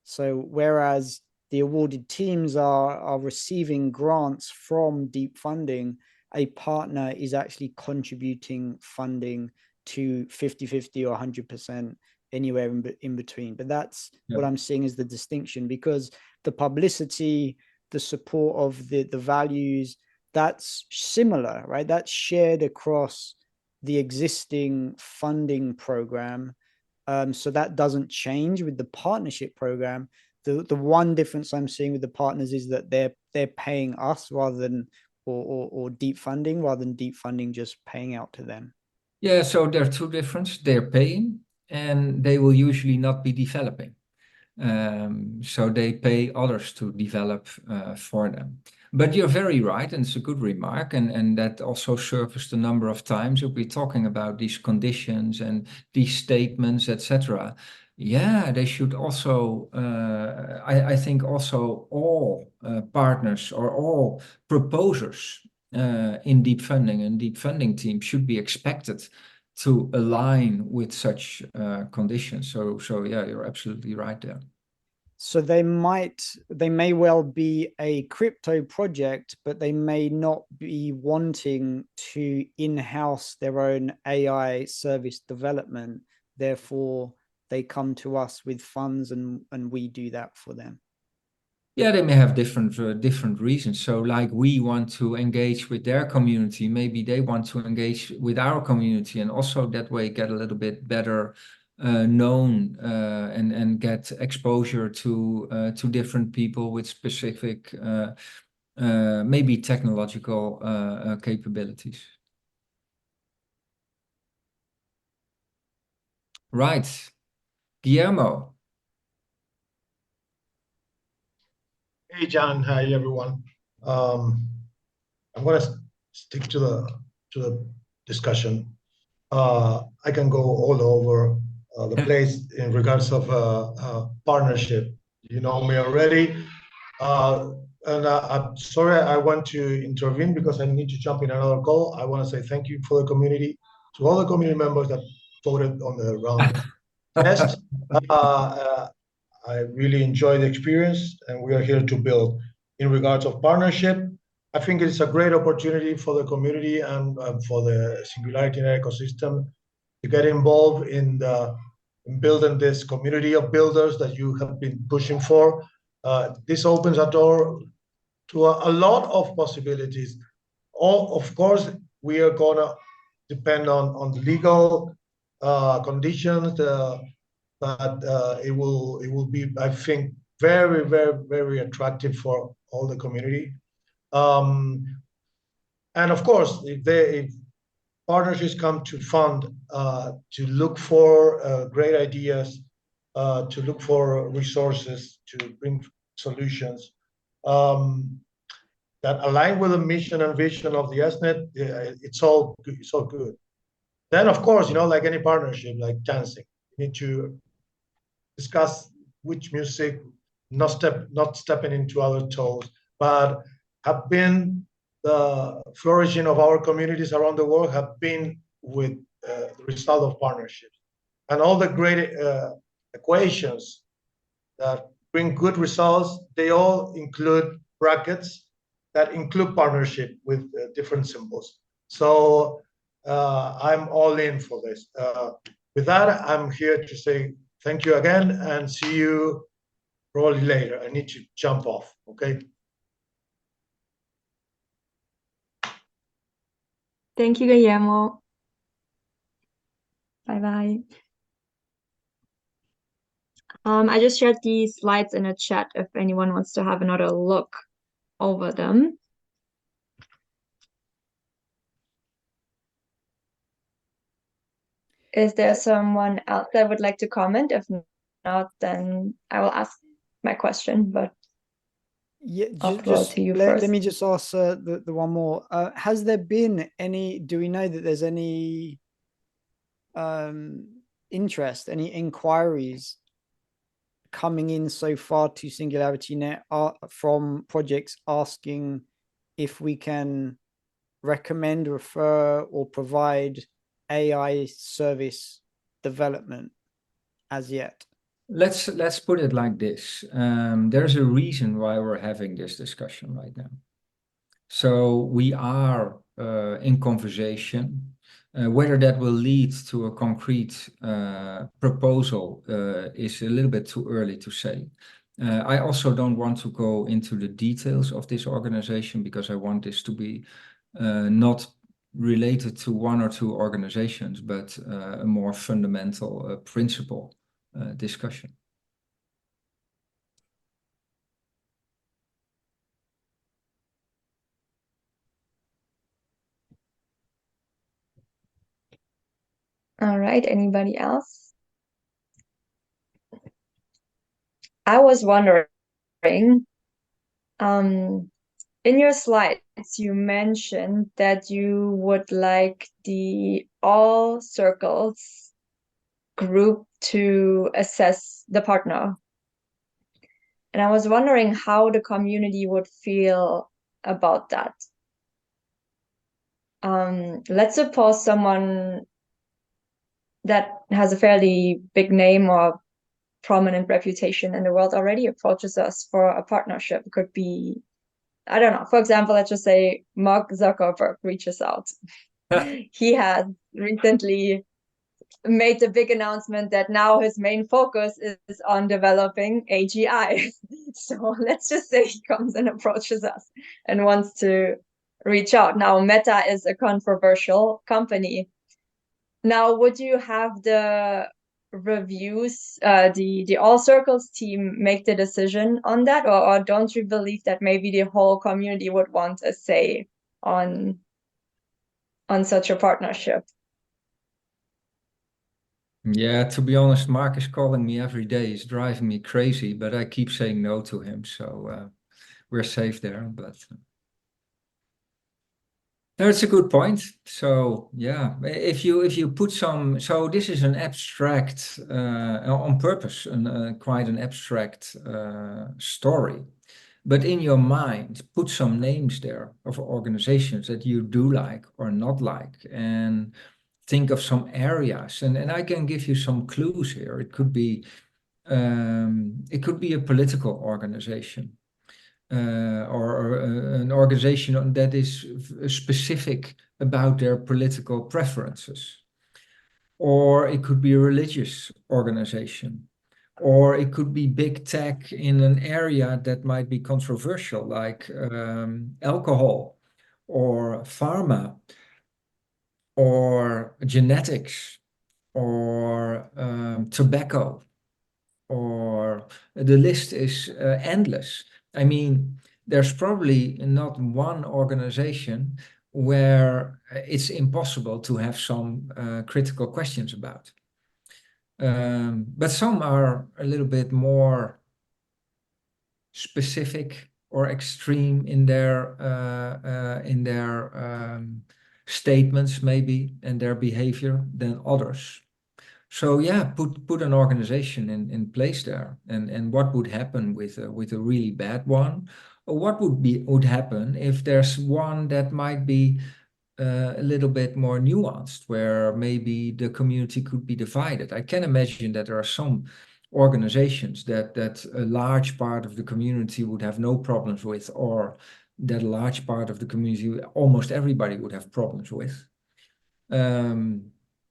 So whereas the awarded teams are receiving grants from Deep Funding, a partner is actually contributing funding to 50-50 or 100%, anywhere in between. But that's what I'm seeing as the distinction, because the publicity, the support of the values, that's similar, right? That's shared across the existing funding program. So that doesn't change with the partnership program. The one difference I'm seeing with the partners is that they're paying us rather than or Deep Funding, rather than Deep Funding just paying out to them. Yeah, so there are two differences. They're paying, and they will usually not be developing. So they pay others to develop for them. But you're very right, and it's a good remark, and that also surfaced a number of times if we're talking about these conditions and these statements, etc. Yeah, they should also, I think also all partners or all proposers in Deep Funding and Deep Funding team should be expected to align with such conditions. So yeah, you're absolutely right there. So they may well be a crypto project, but they may not be wanting to in-house their own AI service development. Therefore, they come to us with funds and we do that for them. Yeah, they may have different reasons. So like we want to engage with their community, maybe they want to engage with our community, and also that way get a little bit better known and get exposure to different people with specific maybe technological capabilities. Right, Guillermo. Hey, John. Hi, everyone. I'm going to stick to the discussion. I can go all over the place in regards of partnership. You know me already. And I'm sorry I want to intervene because I need to jump in another call. I want to say thank you for the community, to all the community members that voted on the round test. I really enjoy the experience, and we are here to build. In regards of partnership, I think it's a great opportunity for the community and for the SingularityNET ecosystem to get involved in building this community of builders that you have been pushing for. This opens a door to a lot of possibilities. Of course, we are gonna depend on the legal conditions, but it will be, I think, very, very, very attractive for all the community. And of course, if partnerships come to fund, to look for great ideas, to look for resources, to bring solutions that align with the mission and vision of the SNET, it's all good. Then, of course, like any partnership, like dancing, you need to discuss which music, not stepping into other toes, but have been the flourishing of our communities around the world have been with the result of partnerships. And all the great equations that bring good results, they all include brackets that include partnership with different symbols. So I'm all in for this. With that, I'm here to say thank you again and see you probably later. I need to jump off, okay? Thank you, Guillermo. Bye-bye. I just shared these slides in a chat if anyone wants to have another look over them. Is there someone else that would like to comment? If not, then I will ask my question, but Yeah, I'll throw to you first. Let me just ask the one more. Has there been any, do we know that there's any interest, any inquiries coming in so far to SingularityNET from projects asking if we can recommend, refer, or provide AI service development as yet? Let's put it like this. There's a reason why we're having this discussion right now. So we are in conversation. Whether that will lead to a concrete proposal is a little bit too early to say. I also don't want to go into the details of this organization because I want this to be not related to one or two organizations, but a more fundamental principle discussion. All right, anybody else? I was wondering, in your slides, you mentioned that you would like the all circles group to assess the partner. And I was wondering how the community would feel about that. Let's suppose someone that has a fairly big name or prominent reputation in the world already approaches us for a partnership. It could be, I don't know, for example, let's just say Mark Zuckerberg reaches out. He has recently made the big announcement that now his main focus is on developing AGI. So let's just say he comes and approaches us and wants to reach out. Now, Meta is a controversial company. Now, would you have the reviews, the All Circles team make the decision on that, or don't you believe that maybe the whole community would want a say on such a partnership? Yeah, to be honest, Mark is calling me every day. He's driving me crazy, but I keep saying no to him, so we're safe there. But no, it's a good point. So yeah, if you put some, so this is an abstract on purpose, and quite an abstract story. But in your mind, put some names there of organizations that you do like or not like, and think of some areas. And I can give you some clues here. It could be It could be a political organization, or an organization that is specific about their political preferences. Or it could be a religious organization. Or it could be big tech in an area that might be controversial, like alcohol or pharma or genetics or tobacco, or the list is endless. I mean, there's probably not one organization where it's impossible to have some critical questions about. But some are a little bit more specific or extreme in their statements, maybe, and their behavior than others. So yeah, put an organization in place there, and what would happen with a really bad one, or what would happen if there's one that might be a little bit more nuanced, where maybe the community could be divided. I can imagine that there are some organizations that a large part of the community would have no problems with, or that a large part of the community, almost everybody, would have problems with.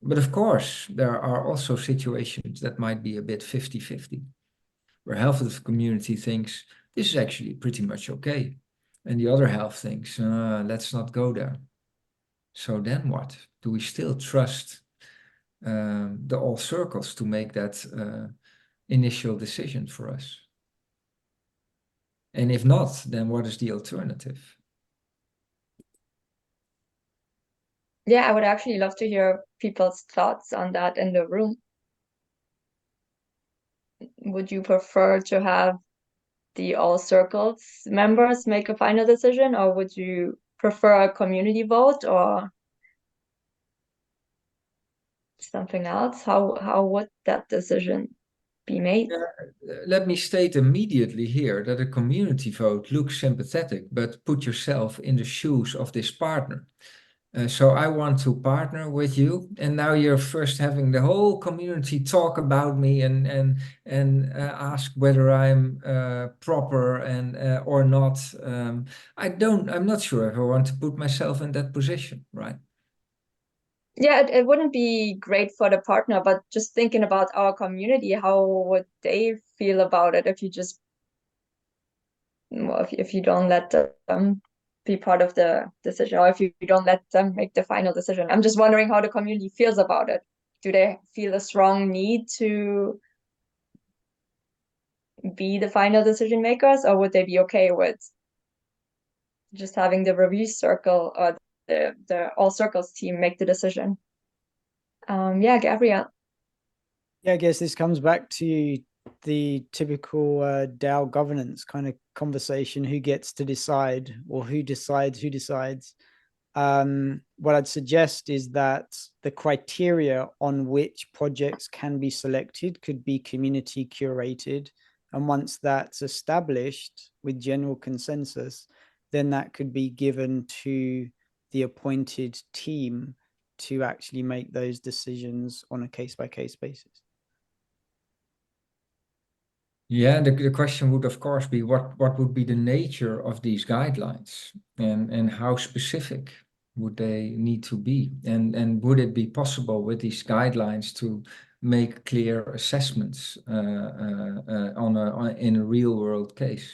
But of course, there are also situations that might be a bit 50-50, where half of the community thinks this is actually pretty much okay, and the other half thinks, let's not go there. So then what? Do we still trust the all circles to make that initial decision for us? And if not, then what is the alternative? Yeah, I would actually love to hear people's thoughts on that in the room. Would you prefer to have the all circles members make a final decision, or would you prefer a community vote or something else? How would that decision be made? Let me state immediately here that a community vote looks sympathetic, but put yourself in the shoes of this partner. So I want to partner with you, and now you're first having the whole community talk about me and ask whether I'm proper and or not. I'm not sure if I want to put myself in that position, right? Yeah, it wouldn't be great for the partner, but just thinking about our community, how would they feel about it if you just, well, if you don't let them be part of the decision, or if you don't let them make the final decision? I'm just wondering how the community feels about it. Do they feel a strong need to be the final decision makers, or would they be okay with just having the review circle or the all circles team make the decision? Yeah, Gabrielle. Yeah, I guess this comes back to the typical DAO governance kind of conversation: who gets to decide, or who decides. What I'd suggest is that the criteria on which projects can be selected could be community curated, and once that's established with general consensus, then that could be given to the appointed team to actually make those decisions on a case-by-case basis. Yeah, the question would of course be what would be the nature of these guidelines, and how specific would they need to be, and would it be possible with these guidelines to make clear assessments in a real world case?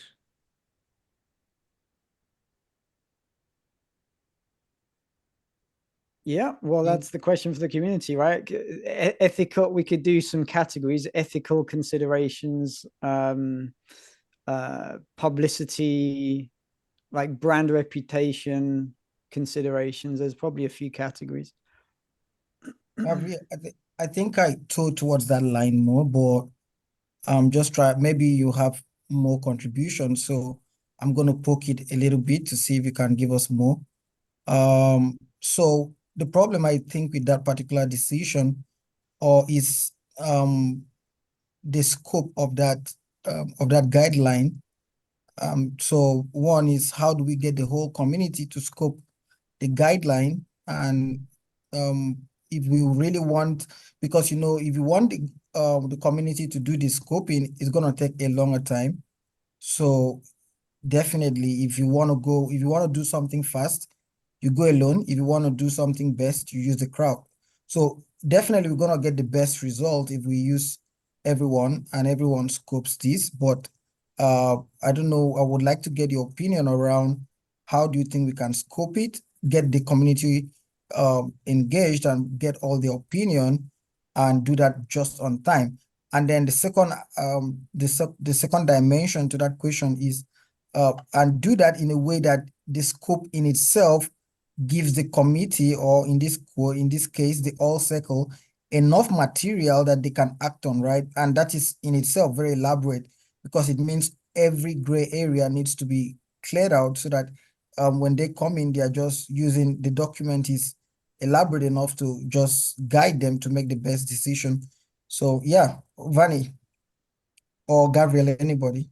Yeah, well, that's the question for the community, right? Ethical, we could do some categories: ethical considerations, publicity, like brand reputation considerations. There's probably a few categories. I think I told towards that line more, but just try, maybe you have more contributions, so I'm going to poke it a little bit to see if you can give us more. So the problem, I think, with that particular decision is the scope of that guideline. So one is, how do we get the whole community to scope the guideline, and if we really want, because if you want the community to do the scoping, it's gonna take a longer time. So definitely, if you want to do something fast, you go alone. If you want to do something best, you use the crowd. So definitely, we're gonna get the best result if we use everyone and everyone scopes this. But I don't know. I would like to get your opinion around how do you think we can scope it, get the community engaged, and get all the opinion, and do that just on time. And then the second dimension to that question is, and do that in a way that the scope in itself gives the committee, or in this case, the all circle, enough material that they can act on, right? And that is in itself very elaborate, because it means every gray area needs to be cleared out, so that when they come in, they are just using the document is elaborate enough to just guide them to make the best decision. So yeah, Vani or Gabriel, anybody?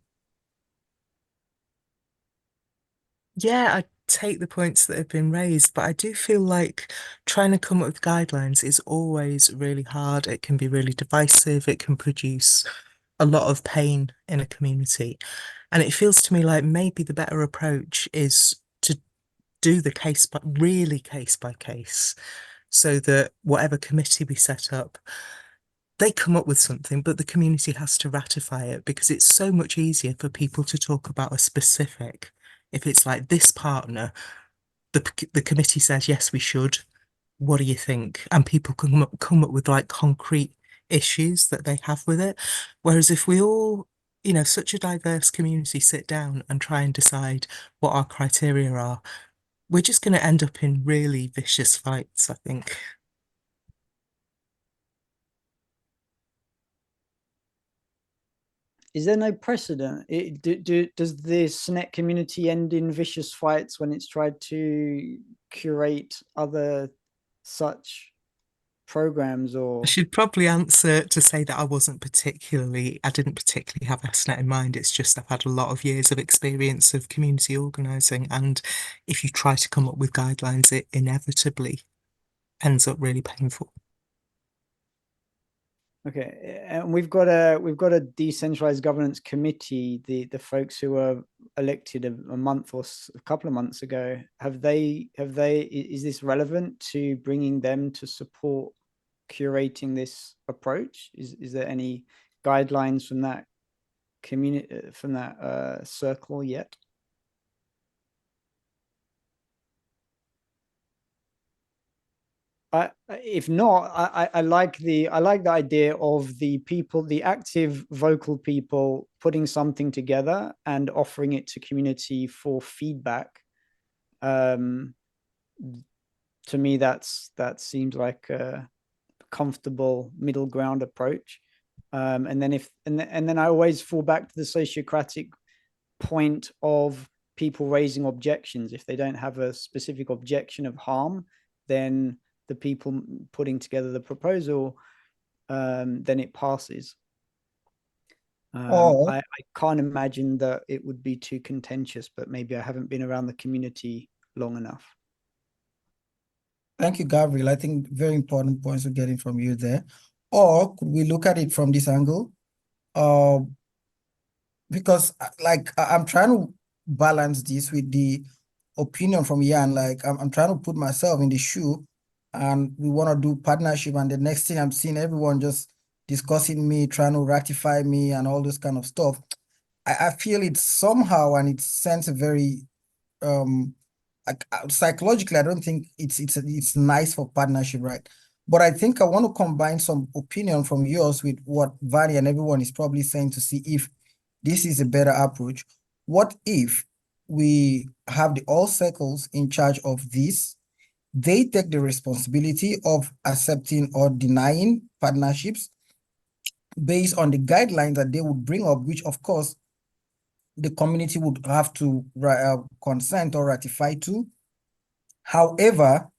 Yeah, I take the points that have been raised, but I do feel like trying to come up with guidelines is always really hard. It can be really divisive. It can produce a lot of pain in a community. And it feels to me like maybe the better approach is to do the case by case, so that whatever committee we set up, they come up with something, but the community has to ratify it, because it's so much easier for people to talk about a specific. If it's like this partner, the committee says, yes, we should. What do you think? And people can come up with like concrete issues that they have with it. Whereas if we all, such a diverse community, sit down and try and decide what our criteria are, we're just going to end up in really vicious fights, I think. Is there no precedent? Does the SNET community end in vicious fights when it's tried to curate other such programs? Or I should probably answer to say that I didn't particularly have SNET in mind. It's just I've had a lot of years of experience of community organising, and if you try to come up with guidelines, it inevitably ends up really painful. Okay, and we've got a decentralized governance committee. The folks who were elected a month or a couple of months ago, is this relevant to bringing them to support curating this approach? Is there any guidelines from that community, from that circle yet? If not, I like the idea of the people, the active vocal people, putting something together and offering it to community for feedback. To me, that seems like a comfortable middle ground approach. And then I always fall back to the sociocratic point of people raising objections. If they don't have a specific objection of harm, then the people putting together the proposal, then it passes. I can't imagine that it would be too contentious, but maybe I haven't been around the community long enough. Thank you, Gabriel. I think very important points we're getting from you there. Or could we look at it from this angle? Because like I'm trying to balance this with the opinion from Jan. Like I'm trying to put myself in the shoe, and we want to do partnership, and the next thing I'm seeing everyone just discussing me, trying to ratify me and all this kind of stuff. I feel it somehow, and it sends a very psychologically, I don't think it's nice for partnership, right? But I think I want to combine some opinion from yours with what Vani and everyone is probably saying to see if this is a better approach. What if we have the all circles in charge of this? They take the responsibility of accepting or denying partnerships based on the guidelines that they would bring up, which of course the community would have to consent or ratify to. However,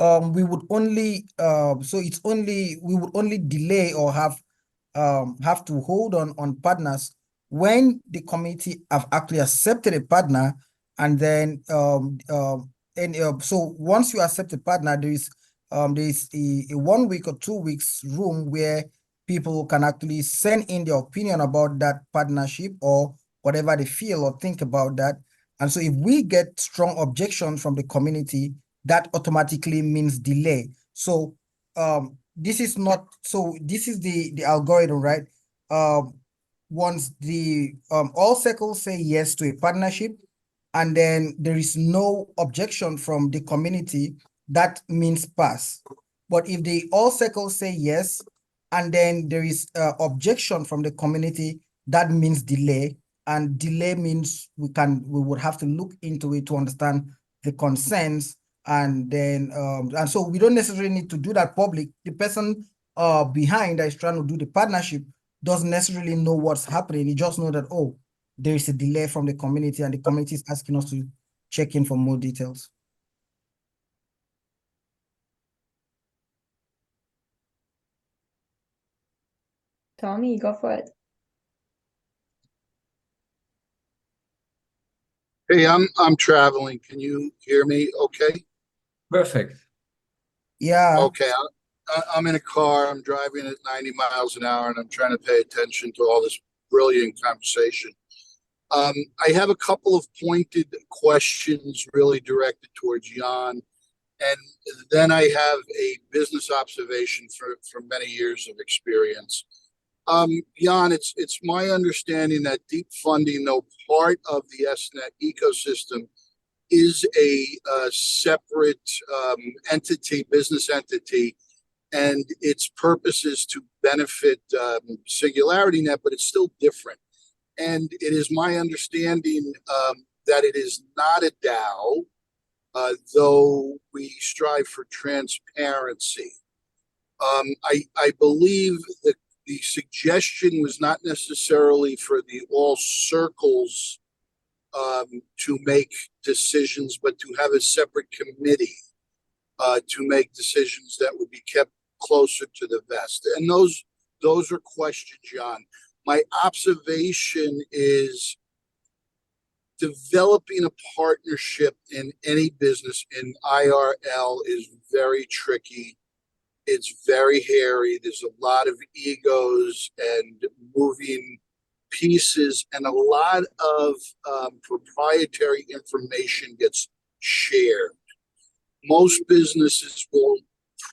we would only we would only delay or have to hold on partners when the committee have actually accepted a partner, and then so once you accept a partner, there is there's a 1 week or 2 weeks room where people can actually send in their opinion about that partnership or whatever they feel or think about that. And so if we get strong objections from the community, that automatically means delay. So this is not, so this is the algorithm, right? Once the all circles say yes to a partnership, and then there is no objection from the community, that means pass. But if the all circles say yes, and then there is objection from the community, that means delay. And delay means we would have to look into it to understand the concerns. And then and so we don't necessarily need to do that public. The person behind that is trying to do the partnership doesn't necessarily know what's happening. He just know that, oh, there is a delay from the community, and the community is asking us to check in for more details. Tommy, go for it. Hey, I'm traveling. Can you hear me okay? Perfect. Yeah. Okay, I'm in a car. I'm driving at 90 miles an hour, and I'm trying to pay attention to all this brilliant conversation. I have a couple of pointed questions really directed towards Jan, and then I have a business observation for many years of experience. Jan, it's my understanding that Deep Funding, though part of the SNET ecosystem, is a separate entity, business entity, and its purpose is to benefit SingularityNET, but it's still different. And it is my understanding that it is not a DAO, though we strive for transparency. I believe that the suggestion was not necessarily for the all circles to make decisions, but to have a separate committee to make decisions that would be kept closer to the vest. And those are questions, Jan. My observation is developing a partnership in any business in IRL is very tricky. It's very hairy. There's a lot of egos and moving pieces, and a lot of proprietary information gets shared. Most businesses will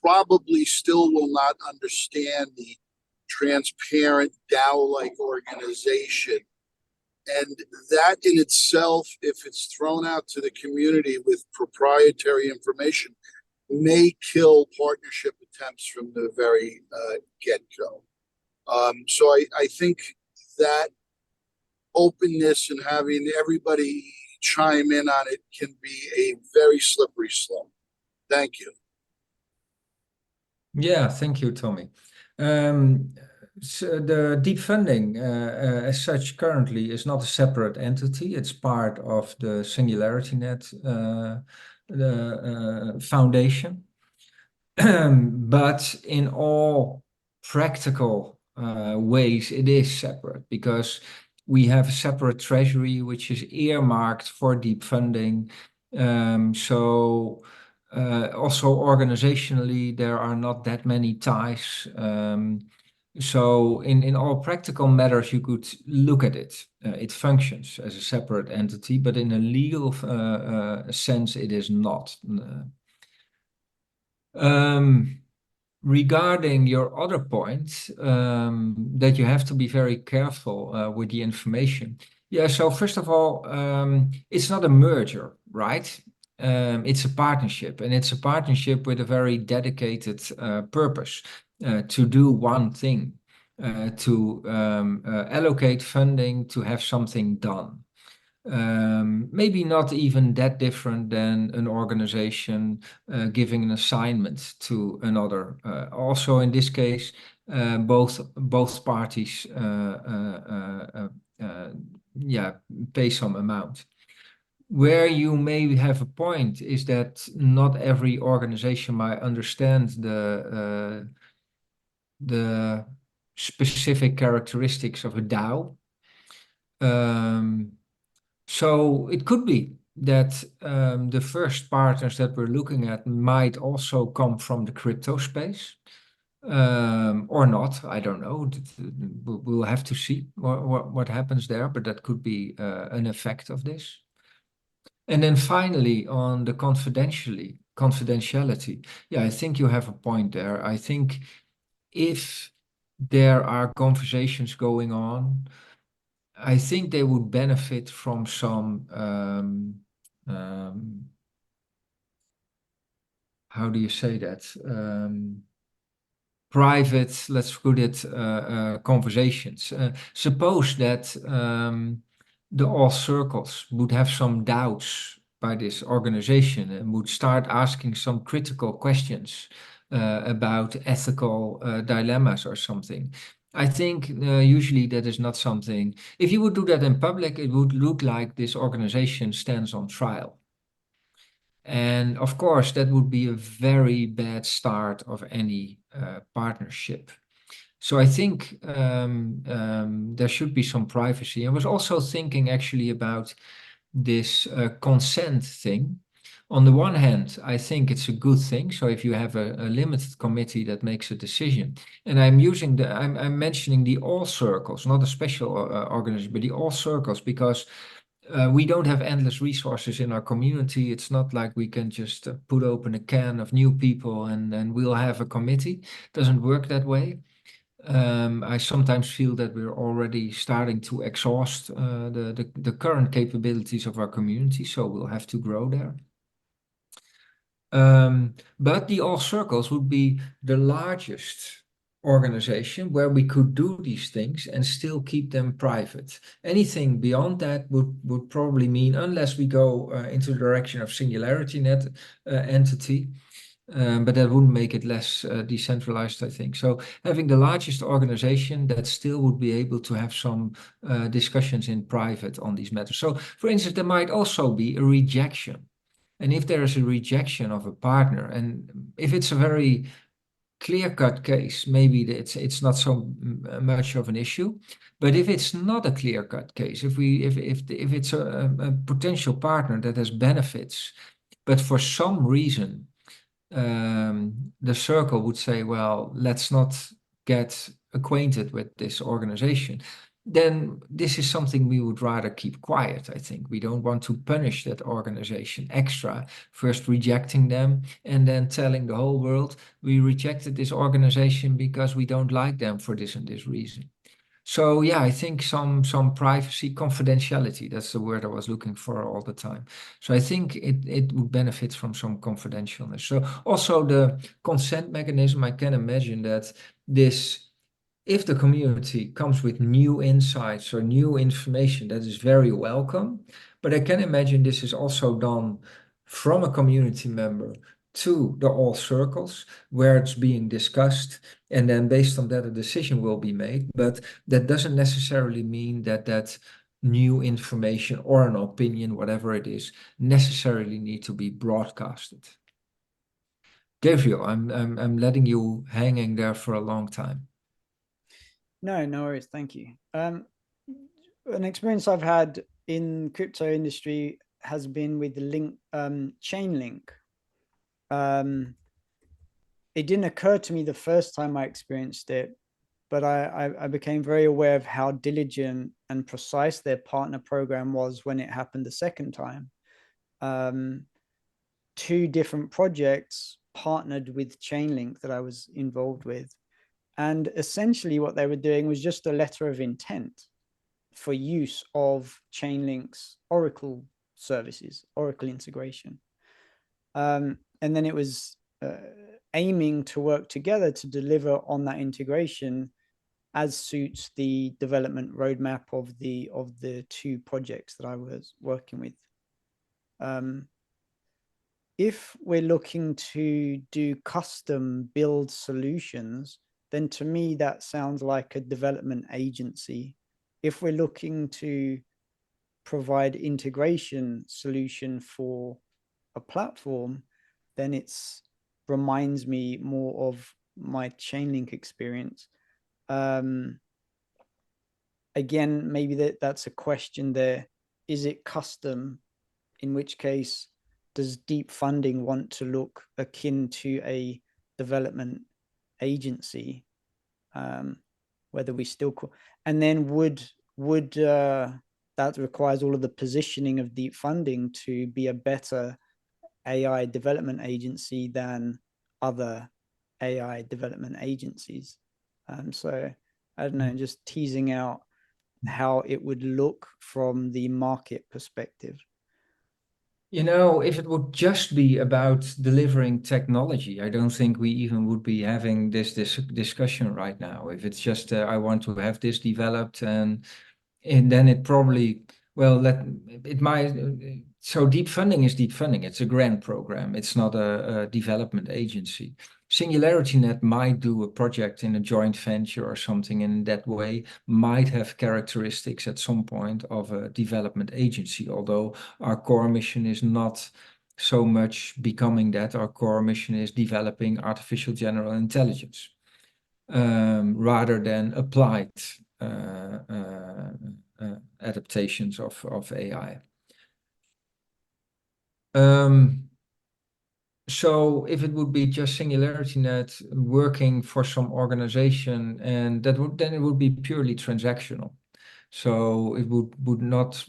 probably still will not understand the transparent DAO-like organization. And that in itself, if it's thrown out to the community with proprietary information, may kill partnership attempts from the very get-go. So I think that openness and having everybody chime in on it can be a very slippery slope. Thank you. Yeah, thank you, Tommy. So the Deep Funding, as such, currently is not a separate entity. It's part of the SingularityNET foundation. But in all practical ways, it is separate because we have a separate treasury which is earmarked for Deep Funding. So also organizationally, there are not that many ties. So in all practical matters, you could look at it. It functions as a separate entity, but in a legal sense, it is not. Regarding your other point, that you have to be very careful with the information. Yeah, so first of all, it's not a merger, right? It's a partnership, and it's a partnership with a very dedicated purpose to do one thing, to allocate funding to have something done. Maybe not even that different than an organization giving an assignment to another. Also, in this case, both parties pay some amount. Where you may have a point is that not every organization might understand the specific characteristics of a DAO. So it could be that the first partners that we're looking at might also come from the crypto space. Or not, I don't know. We'll have to see what happens there, but that could be an effect of this. And then finally, on the confidentiality, yeah, I think you have a point there. I think if there are conversations going on, I think they would benefit from some how do you say that? Private, let's put it, conversations. Suppose that the all circles would have some doubts by this organization and would start asking some critical questions about ethical dilemmas or something. I think usually that is not something, if you would do that in public, it would look like this organization stands on trial. And of course, that would be a very bad start of any partnership. So I think there should be some privacy. I was also thinking actually about this consent thing. On the one hand, I think it's a good thing. So if you have a limited committee that makes a decision, and I'm mentioning the all circles, not a special organization, but the all circles, because we don't have endless resources in our community. It's not like we can just put open a can of new people and we'll have a committee. It doesn't work that way. I sometimes feel that we're already starting to exhaust the current capabilities of our community, so we'll have to grow there. But the all circles would be the largest organization where we could do these things and still keep them private. Anything beyond that would probably mean, unless we go into the direction of SingularityNET entity, but that wouldn't make it less decentralized, I think. So having the largest organization that still would be able to have some discussions in private on these matters. So for instance, there might also be a rejection. And if there is a rejection of a partner, and if it's a very clear-cut case, maybe it's not so much of an issue. But if it's not a clear-cut case, if it's a potential partner that has benefits, but for some reason the circle would say, well, let's not get acquainted with this organization, then this is something we would rather keep quiet, I think. We don't want to punish that organization extra, first rejecting them and then telling the whole world we rejected this organization because we don't like them for this and this reason. So yeah, I think some privacy, confidentiality, that's the word I was looking for all the time. So I think it would benefit from some confidentialness. So also the consent mechanism, I can imagine that if the community comes with new insights or new information, that is very welcome. But I can imagine this is also done from a community member to the all circles where it's being discussed, and then based on that a decision will be made. But that doesn't necessarily mean that new information or an opinion, whatever it is, necessarily need to be broadcasted. Gabriel, I'm letting you hanging there for a long time. No worries. Thank you. An experience I've had in crypto industry has been with the Chainlink. It didn't occur to me the first time I experienced it, but I became very aware of how diligent and precise their partner program was when it happened the second time. 2 different projects partnered with Chainlink that I was involved with. And essentially what they were doing was just a letter of intent for use of Chainlink's Oracle services, Oracle integration. And then it was aiming to work together to deliver on that integration as suits the development roadmap of the 2 projects that I was working with. If we're looking to do custom build solutions, then to me that sounds like a development agency. If we're looking to provide integration solution for a platform, then it's reminds me more of my Chainlink experience. Again, maybe that's a question there. Is it custom? in which case does Deep Funding want to look akin to a development agency? Whether we still call, and then would that requires all of the positioning of Deep Funding to be a better AI development agency than other AI development agencies. So I don't know, just teasing out how it would look from the market perspective. You know, if it would just be about delivering technology, I don't think we even would be having this discussion right now. If it's just I want to have this developed, and then it probably, well, it might. So Deep Funding is Deep Funding. It's a grant program. It's not a development agency. SingularityNET might do a project in a joint venture or something in that way, might have characteristics at some point of a development agency, although our core mission is not so much becoming that. Our core mission is developing artificial general intelligence rather than applied adaptations of AI. So if it would be just SingularityNET working for some organization, and then it would be purely transactional. So it would not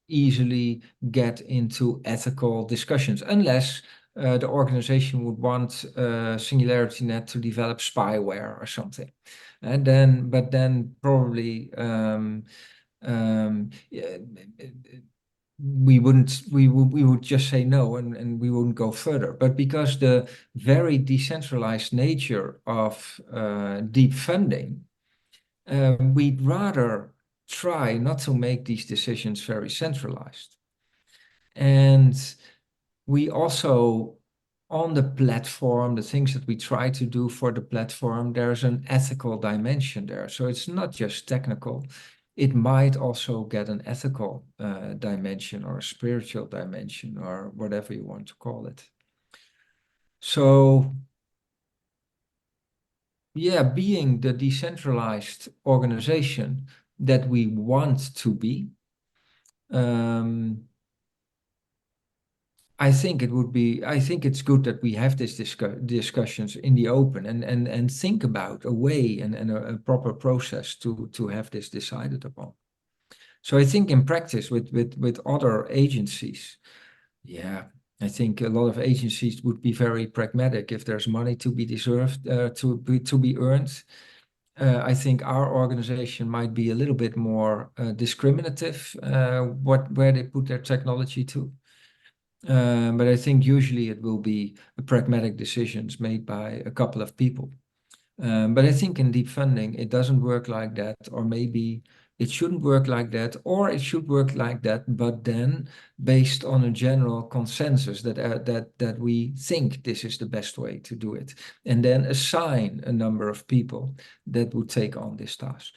easily get into ethical discussions unless the organization would want SingularityNET to develop spyware or something. And then probably we would just say no, and we wouldn't go further. But because the very decentralized nature of Deep Funding, we'd rather try not to make these decisions very centralized. And we also, on the platform, the things that we try to do for the platform, there's an ethical dimension there. So it's not just technical. It might also get an ethical dimension or a spiritual dimension or whatever you want to call it. So yeah, being the decentralized organization that we want to be, I think it's good that we have these discussions in the open and think about a way and a proper process to have this decided upon. So I think in practice with other agencies, yeah, I think a lot of agencies would be very pragmatic. If there's money to be deserved, to be earned, I think our organization might be a little bit more discriminative where they put their technology to. But I think usually it will be pragmatic decisions made by a couple of people. But I think in Deep Funding, it doesn't work like that, or maybe it shouldn't work like that, or it should work like that, but then based on a general consensus that we think this is the best way to do it, and then assign a number of people that would take on this task.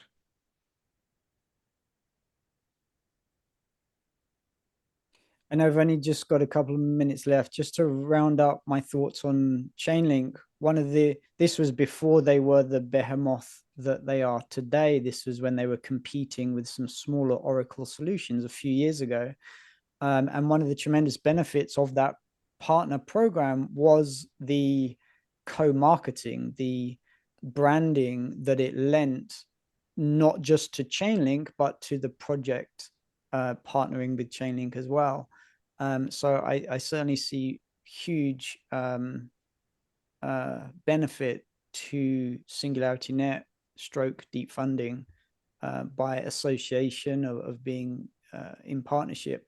I know I've only just got a couple of minutes left. Just to round up my thoughts on Chainlink, this was before they were the behemoth that they are today. This was when they were competing with some smaller Oracle solutions a few years ago. And one of the tremendous benefits of that partner program was the co-marketing, the branding that it lent, not just to Chainlink, but to the project partnering with Chainlink as well. So I certainly see huge benefit to SingularityNET stroke Deep Funding by association of being in partnership.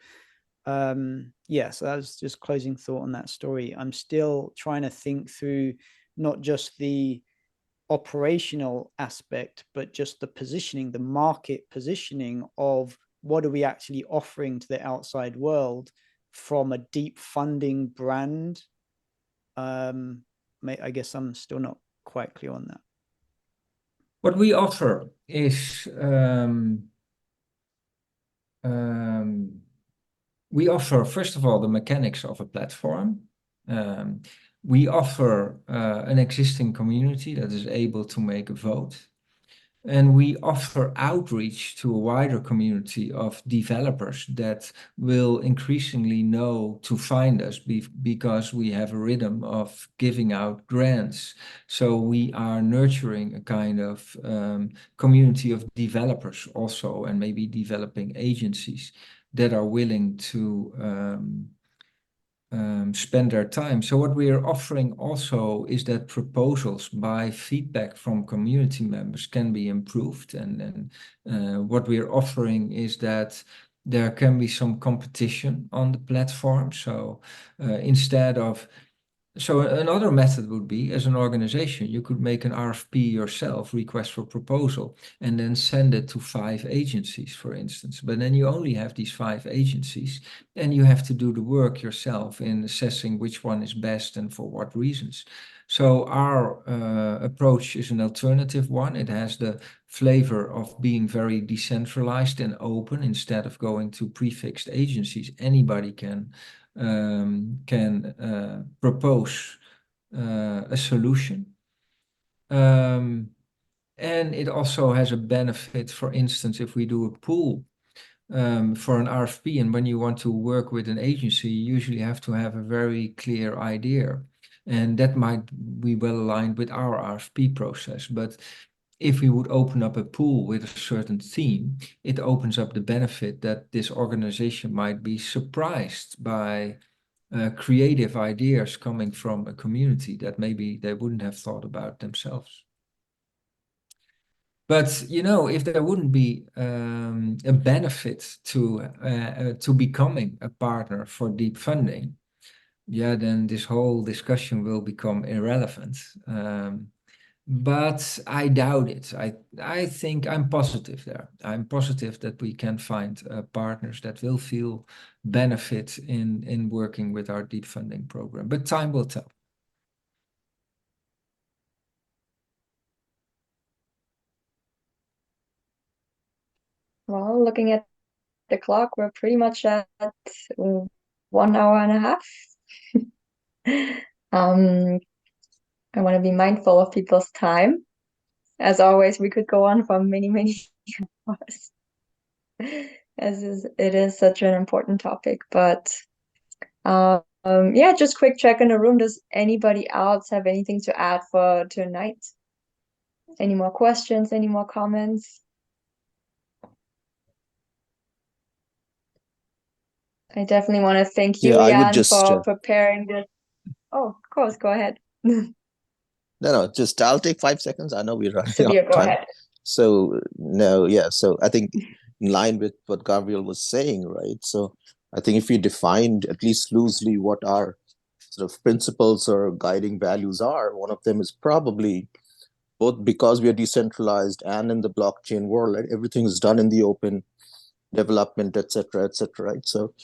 Yeah, so that was just closing thought on that story. I'm still trying to think through not just the operational aspect, but just the positioning, the market positioning of what are we actually offering to the outside world from a Deep Funding brand. I guess I'm still not quite clear on that. What we offer is we offer, first of all, the mechanics of a platform. We offer an existing community that is able to make a vote. And we offer outreach to a wider community of developers that will increasingly know to find us because we have a rhythm of giving out grants. So we are nurturing a kind of community of developers also, and maybe developing agencies that are willing to spend their time. So what we are offering also is that proposals by feedback from community members can be improved. And what we are offering is that there can be some competition on the platform. So instead of So another method would be, as an organization, you could make an RFP yourself, request for proposal, and then send it to 5 agencies, for instance. But then you only have these 5 agencies, and you have to do the work yourself in assessing which one is best and for what reasons. So our approach is an alternative one. It has the flavor of being very decentralized and open. Instead of going to prefixed agencies, anybody can propose a solution. And it also has a benefit, for instance, if we do a pool for an RFP, and when you want to work with an agency, you usually have to have a very clear idea. And that might be well aligned with our RFP process. But if we would open up a pool with a certain theme, it opens up the benefit that this organization might be surprised by creative ideas coming from a community that maybe they wouldn't have thought about themselves. But if there wouldn't be a benefit to becoming a partner for Deep Funding, then this whole discussion will become irrelevant. But I doubt it. I think I'm positive there. I'm positive that we can find partners that will feel benefit in working with our Deep Funding program. But time will tell. Well, looking at the clock, we're pretty much at 1 hour and a half. I want to be mindful of people's time. As always, we could go on for many, many hours, it is such an important topic. But yeah, just quick check in the room. Does anybody else have anything to add for tonight? Any more questions? Any more comments? I definitely want to thank you, Jan, for preparing this. Oh, of course, go ahead. No, just I'll take 5 seconds. I know we're running out Sabir, of go time. ahead. So so I think in line with what Gabriel was saying, right? So I think if we defined at least loosely what our sort of principles or guiding values are, one of them is probably both because we are decentralized and in the blockchain world, right? Everything is done in the open, development, et cetera, right? So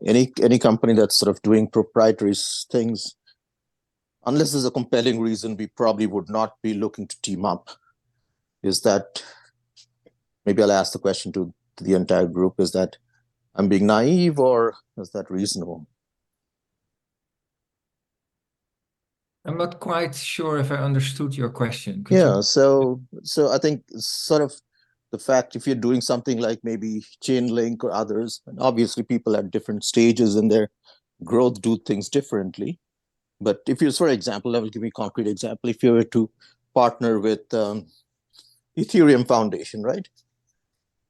any company that's sort of doing proprietary things, unless there's a compelling reason, we probably would not be looking to team up. Is that, maybe I'll ask the question to the entire group, is that I'm being naive or is that reasonable? I'm not quite sure if I understood your question. So I think sort of the fact, if you're doing something like maybe Chainlink or others, and obviously people at different stages in their growth do things differently. But if you, for example, I will give you a concrete example. If you were to partner with Ethereum Foundation, right?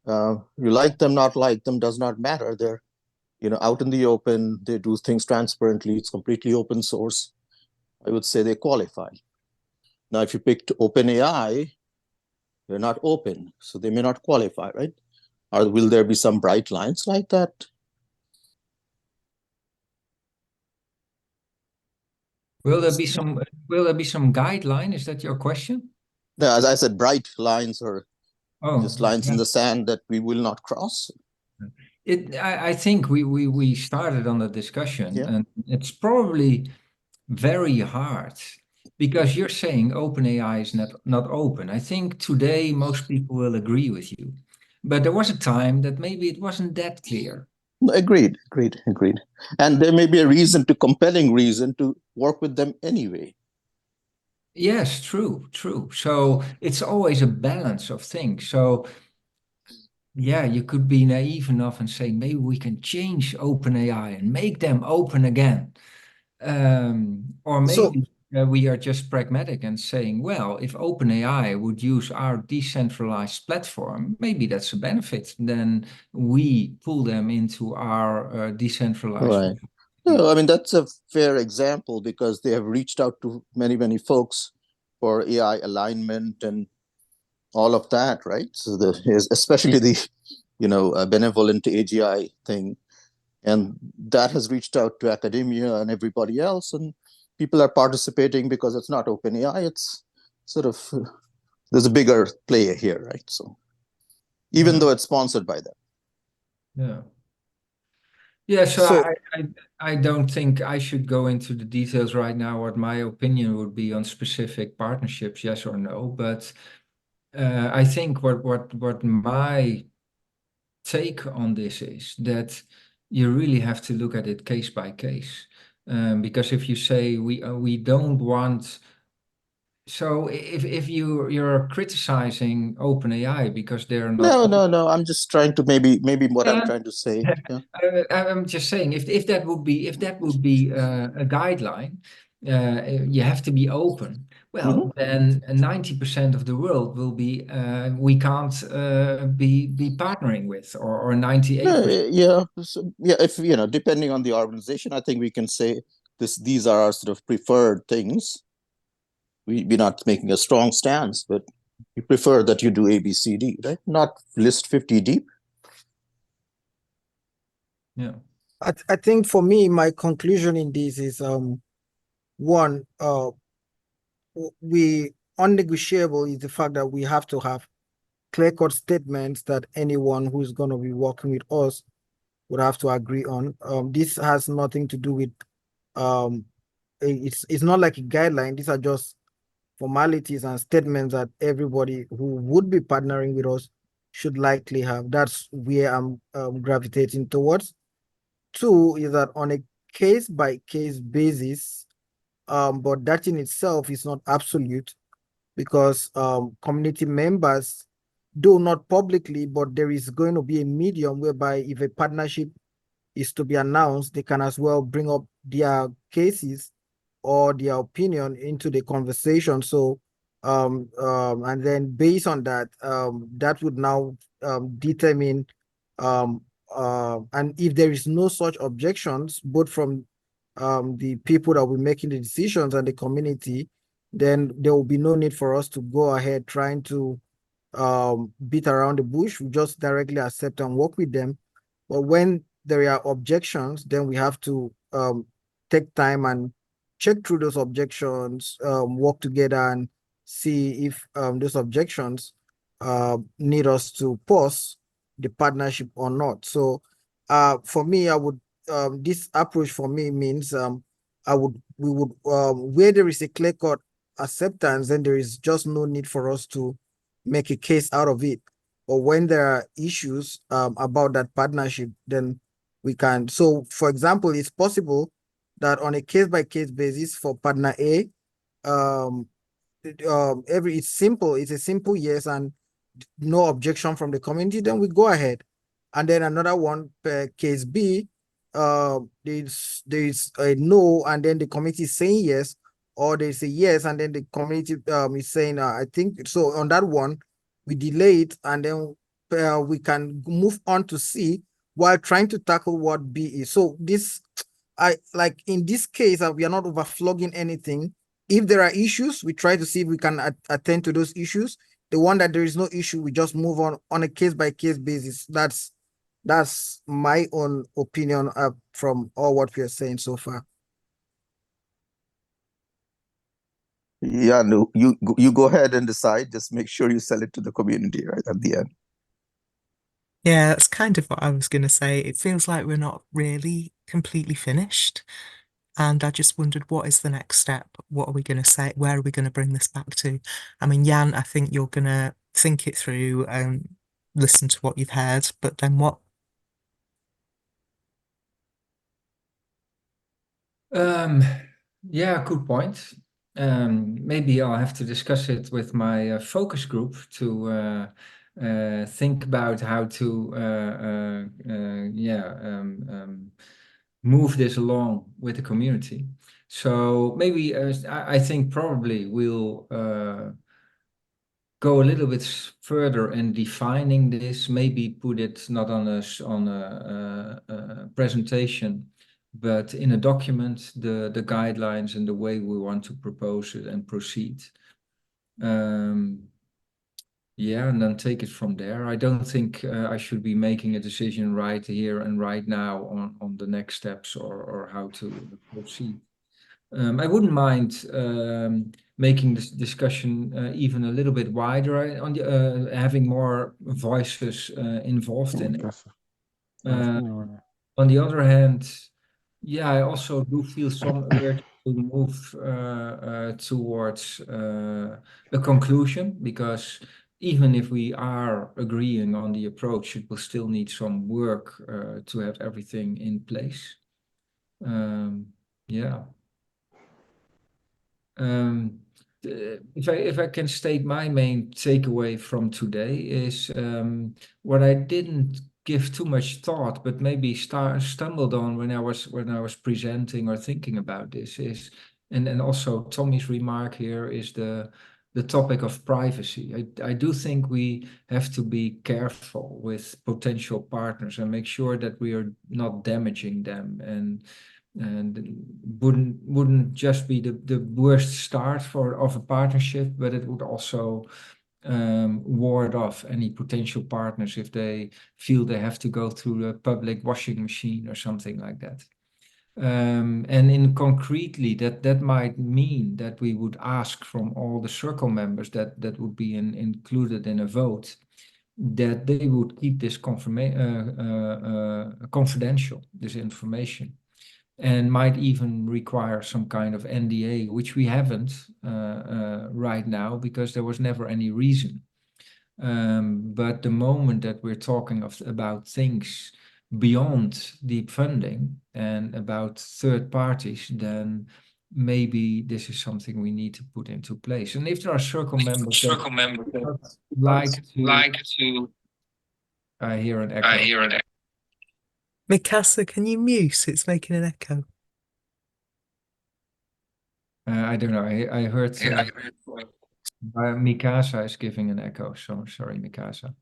You like them, not like them, does not matter. They're out in the open. They do things transparently. It's completely open source. I would say they qualify. Now, if you picked OpenAI, they're not open, so they may not qualify, right? Or will there be some bright lines like that? Will there be some guideline? Is that your question? No, as I said, bright lines or just lines in the sand that we will not cross. I think we started on the discussion, and it's probably very hard because you're saying OpenAI is not open. I think today most people will agree with you, but there was a time that maybe it wasn't that clear. Agreed. And there may be a compelling reason to work with them anyway. Yes, true. So it's always a balance of things. So yeah, you could be naive enough and say maybe we can change OpenAI and make them open again. Or So maybe we are just pragmatic and saying, well, if OpenAI would use our decentralized platform, maybe that's a benefit. Then we pull them into our decentralized. Right. No, I mean, that's a fair example because they have reached out to many folks for AI alignment and all of that, right? So especially the, benevolent AGI thing. And that has reached out to academia and everybody else. And people are participating because it's not OpenAI. It's sort of, there's a bigger player here, right? So even though it's sponsored by them. Yeah. Yeah, so So I don't think I should go into the details right now what my opinion would be on specific partnerships, yes or no. But I think what my take on this is that you really have to look at it case by case. Because if you say we don't want, so if you're criticizing OpenAI because they're not. No. I'm just trying to maybe what I'm Yeah. trying to say. Yeah. I'm just saying if that would be a guideline, you have to be open. Well, then 90% of the world will be we can't be partnering with, or 98%. Yeah. So, yeah. If depending on the organization, I think we can say these are our sort of preferred things. We're not making a strong stance, but we prefer that you do A, B, C, D, right? Not list 50 deep. Yeah. I think for me, my conclusion in this is one, we unnegotiable is the fact that we have to have clear-cut statements that anyone who's going to be working with us would have to agree on. This has nothing to do with it's not like a guideline. These are just formalities and statements that everybody who would be partnering with us should likely have. That's where I'm gravitating towards. Two is that on a case-by-case basis, but that in itself is not absolute because community members do not publicly, but there is going to be a medium whereby if a partnership is to be announced, they can as well bring up their cases or their opinion into the conversation. So, and then based on that, that would now determine, and if there is no such objections, both from the people that will be making the decisions and the community, then there will be no need for us to go ahead trying to beat around the bush. We just directly accept and work with them. But when there are objections, then we have to take time and check through those objections, work together and see if those objections need us to pause the partnership or not. So for me, I would this approach for me means we would where there is a clear-cut acceptance, then there is just no need for us to make a case out of it. Or when there are issues about that partnership, then we can. So, for example, it's possible that on a case-by-case basis for partner A, it's simple. It's a simple yes and no objection from the community. Then we go ahead, and then another one case B, there's a no, and then the committee is saying yes, or they say yes, and then the community is saying I think so. On that one, we delay it, and then we can move on to C while trying to tackle what B is. So this, I like in this case, we are not overflogging anything. If there are issues, we try to see if we can attend to those issues. The one that there is no issue, we just move on a case-by-case basis. That's my own opinion from all what we are saying so far. Yeah, no, you go ahead and decide. Just make sure you sell it to the community right at the end. Yeah, that's kind of what I was going to say. It feels like we're not really completely finished. And I just wondered, what is the next step? What are we going to say? Where are we going to bring this back to? I mean, Jan, I think you're going to think it through and listen to what you've heard, but then what? Yeah, good point. maybe I'll have to discuss it with my focus group to think about how to move this along with the community. So maybe I think probably we'll go a little bit further in defining this. Maybe put it not on a presentation, but in a document, the guidelines and the way we want to propose it and proceed. Yeah, and then take it from there. I don't think I should be making a decision right here and right now on the next steps or how to proceed. I wouldn't mind making this discussion even a little bit wider on the, having more voices involved in it. On the other hand, yeah, I also do feel some urge to move towards a conclusion, because even if we are agreeing on the approach, it will still need some work to have everything in place. Yeah. If I can state my main takeaway from today is what I didn't give too much thought, but maybe stumbled on when I was presenting or thinking about this is, and also Tommy's remark here is the topic of privacy. I do think we have to be careful with potential partners and make sure that we are not damaging them, and wouldn't just be the worst start of a partnership, but it would also ward off any potential partners if they feel they have to go through a public washing machine or something like that. And in concretely, that might mean that we would ask from all the circle members that would be included in a vote, that they would keep this confidential, this information, and might even require some kind of NDA, which we haven't right now because there was never any reason. But the moment that we're talking about things beyond deep funding and about third parties, then maybe this is something we need to put into place. And if there are circle members that like to I hear an echo. Mikasa, can you mute? It's making an echo. I don't know. I heard Mikasa is giving an echo. So sorry, Mikasa.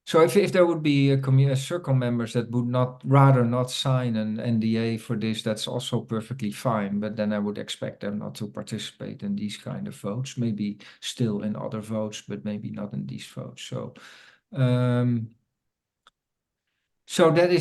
So if there would be a circle members that would rather not sign an NDA for this, that's also perfectly fine. But then I would expect them not to participate in these kind of votes. Maybe still in other votes, but maybe not in these votes. So. So that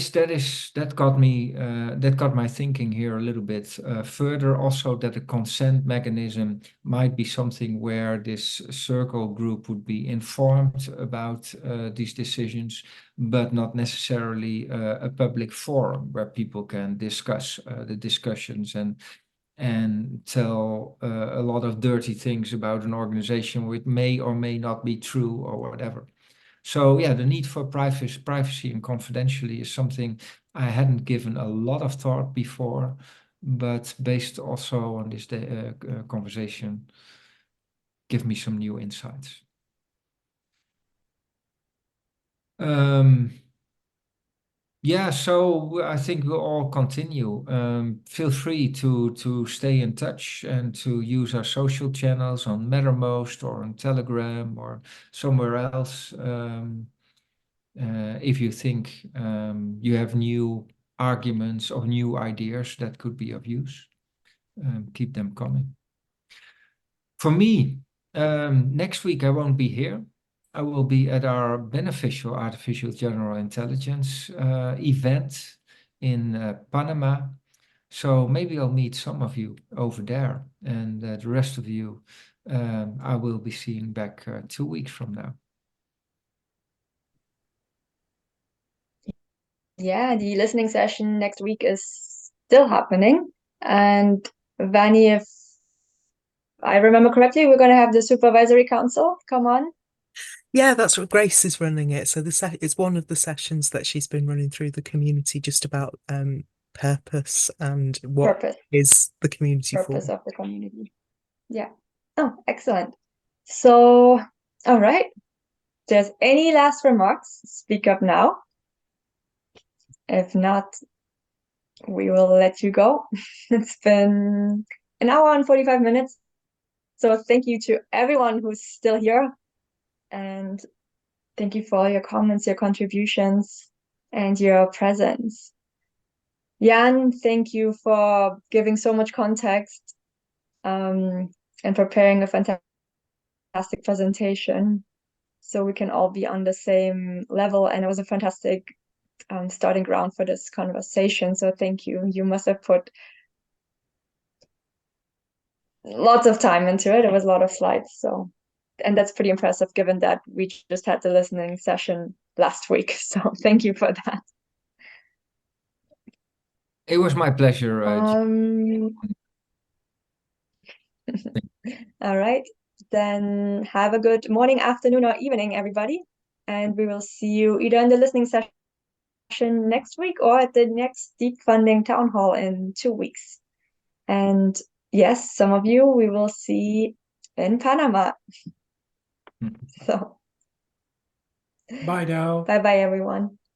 got my thinking here a little bit further. Also, that a consent mechanism might be something where this circle group would be informed about these decisions, but not necessarily a public forum where people can discuss the discussions and tell a lot of dirty things about an organization which may or may not be true or whatever. So yeah, the need for privacy and confidentiality is something I hadn't given a lot of thought before, but based also on this conversation, give me some new insights. Yeah, so I think we'll all continue. Feel free to stay in touch and to use our social channels on Mattermost or on Telegram or somewhere else. If you think you have new arguments or new ideas that could be of use, keep them coming. For me, next week I won't be here. I will be at our beneficial artificial general intelligence event in Panama. So maybe I'll meet some of you over there, and the rest of you I will be seeing back 2 weeks from now. Yeah, the listening session next week is still happening. And Vanny, if I remember correctly, we're going to have the supervisory council come on. Yeah, that's what Grace is running it. So it's one of the sessions that she's been running through the community just about purpose and what Purpose. is the community for. Purpose of the community. Yeah. Oh, excellent. So, all right. If there's any last remarks, speak up now. If not, we will let you go. It's been an hour and 45 minutes. So thank you to everyone who's still here. And thank you for all your comments, your contributions, and your presence. Jan, thank you for giving so much context and preparing a fantastic presentation so we can all be on the same level. And it was a fantastic starting ground for this conversation. So thank you. You must have put lots of time into it. It was a lot of slides. So, and that's pretty impressive given that we just had the listening session last week. So thank you for that. It was my pleasure. All right. Then have a good morning, afternoon, or evening, everybody. And we will see you either in the listening session next week or at the next Deep Funding Town Hall in 2 weeks. And yes, some of you we will see in Panama. So Bye now. bye-bye, everyone.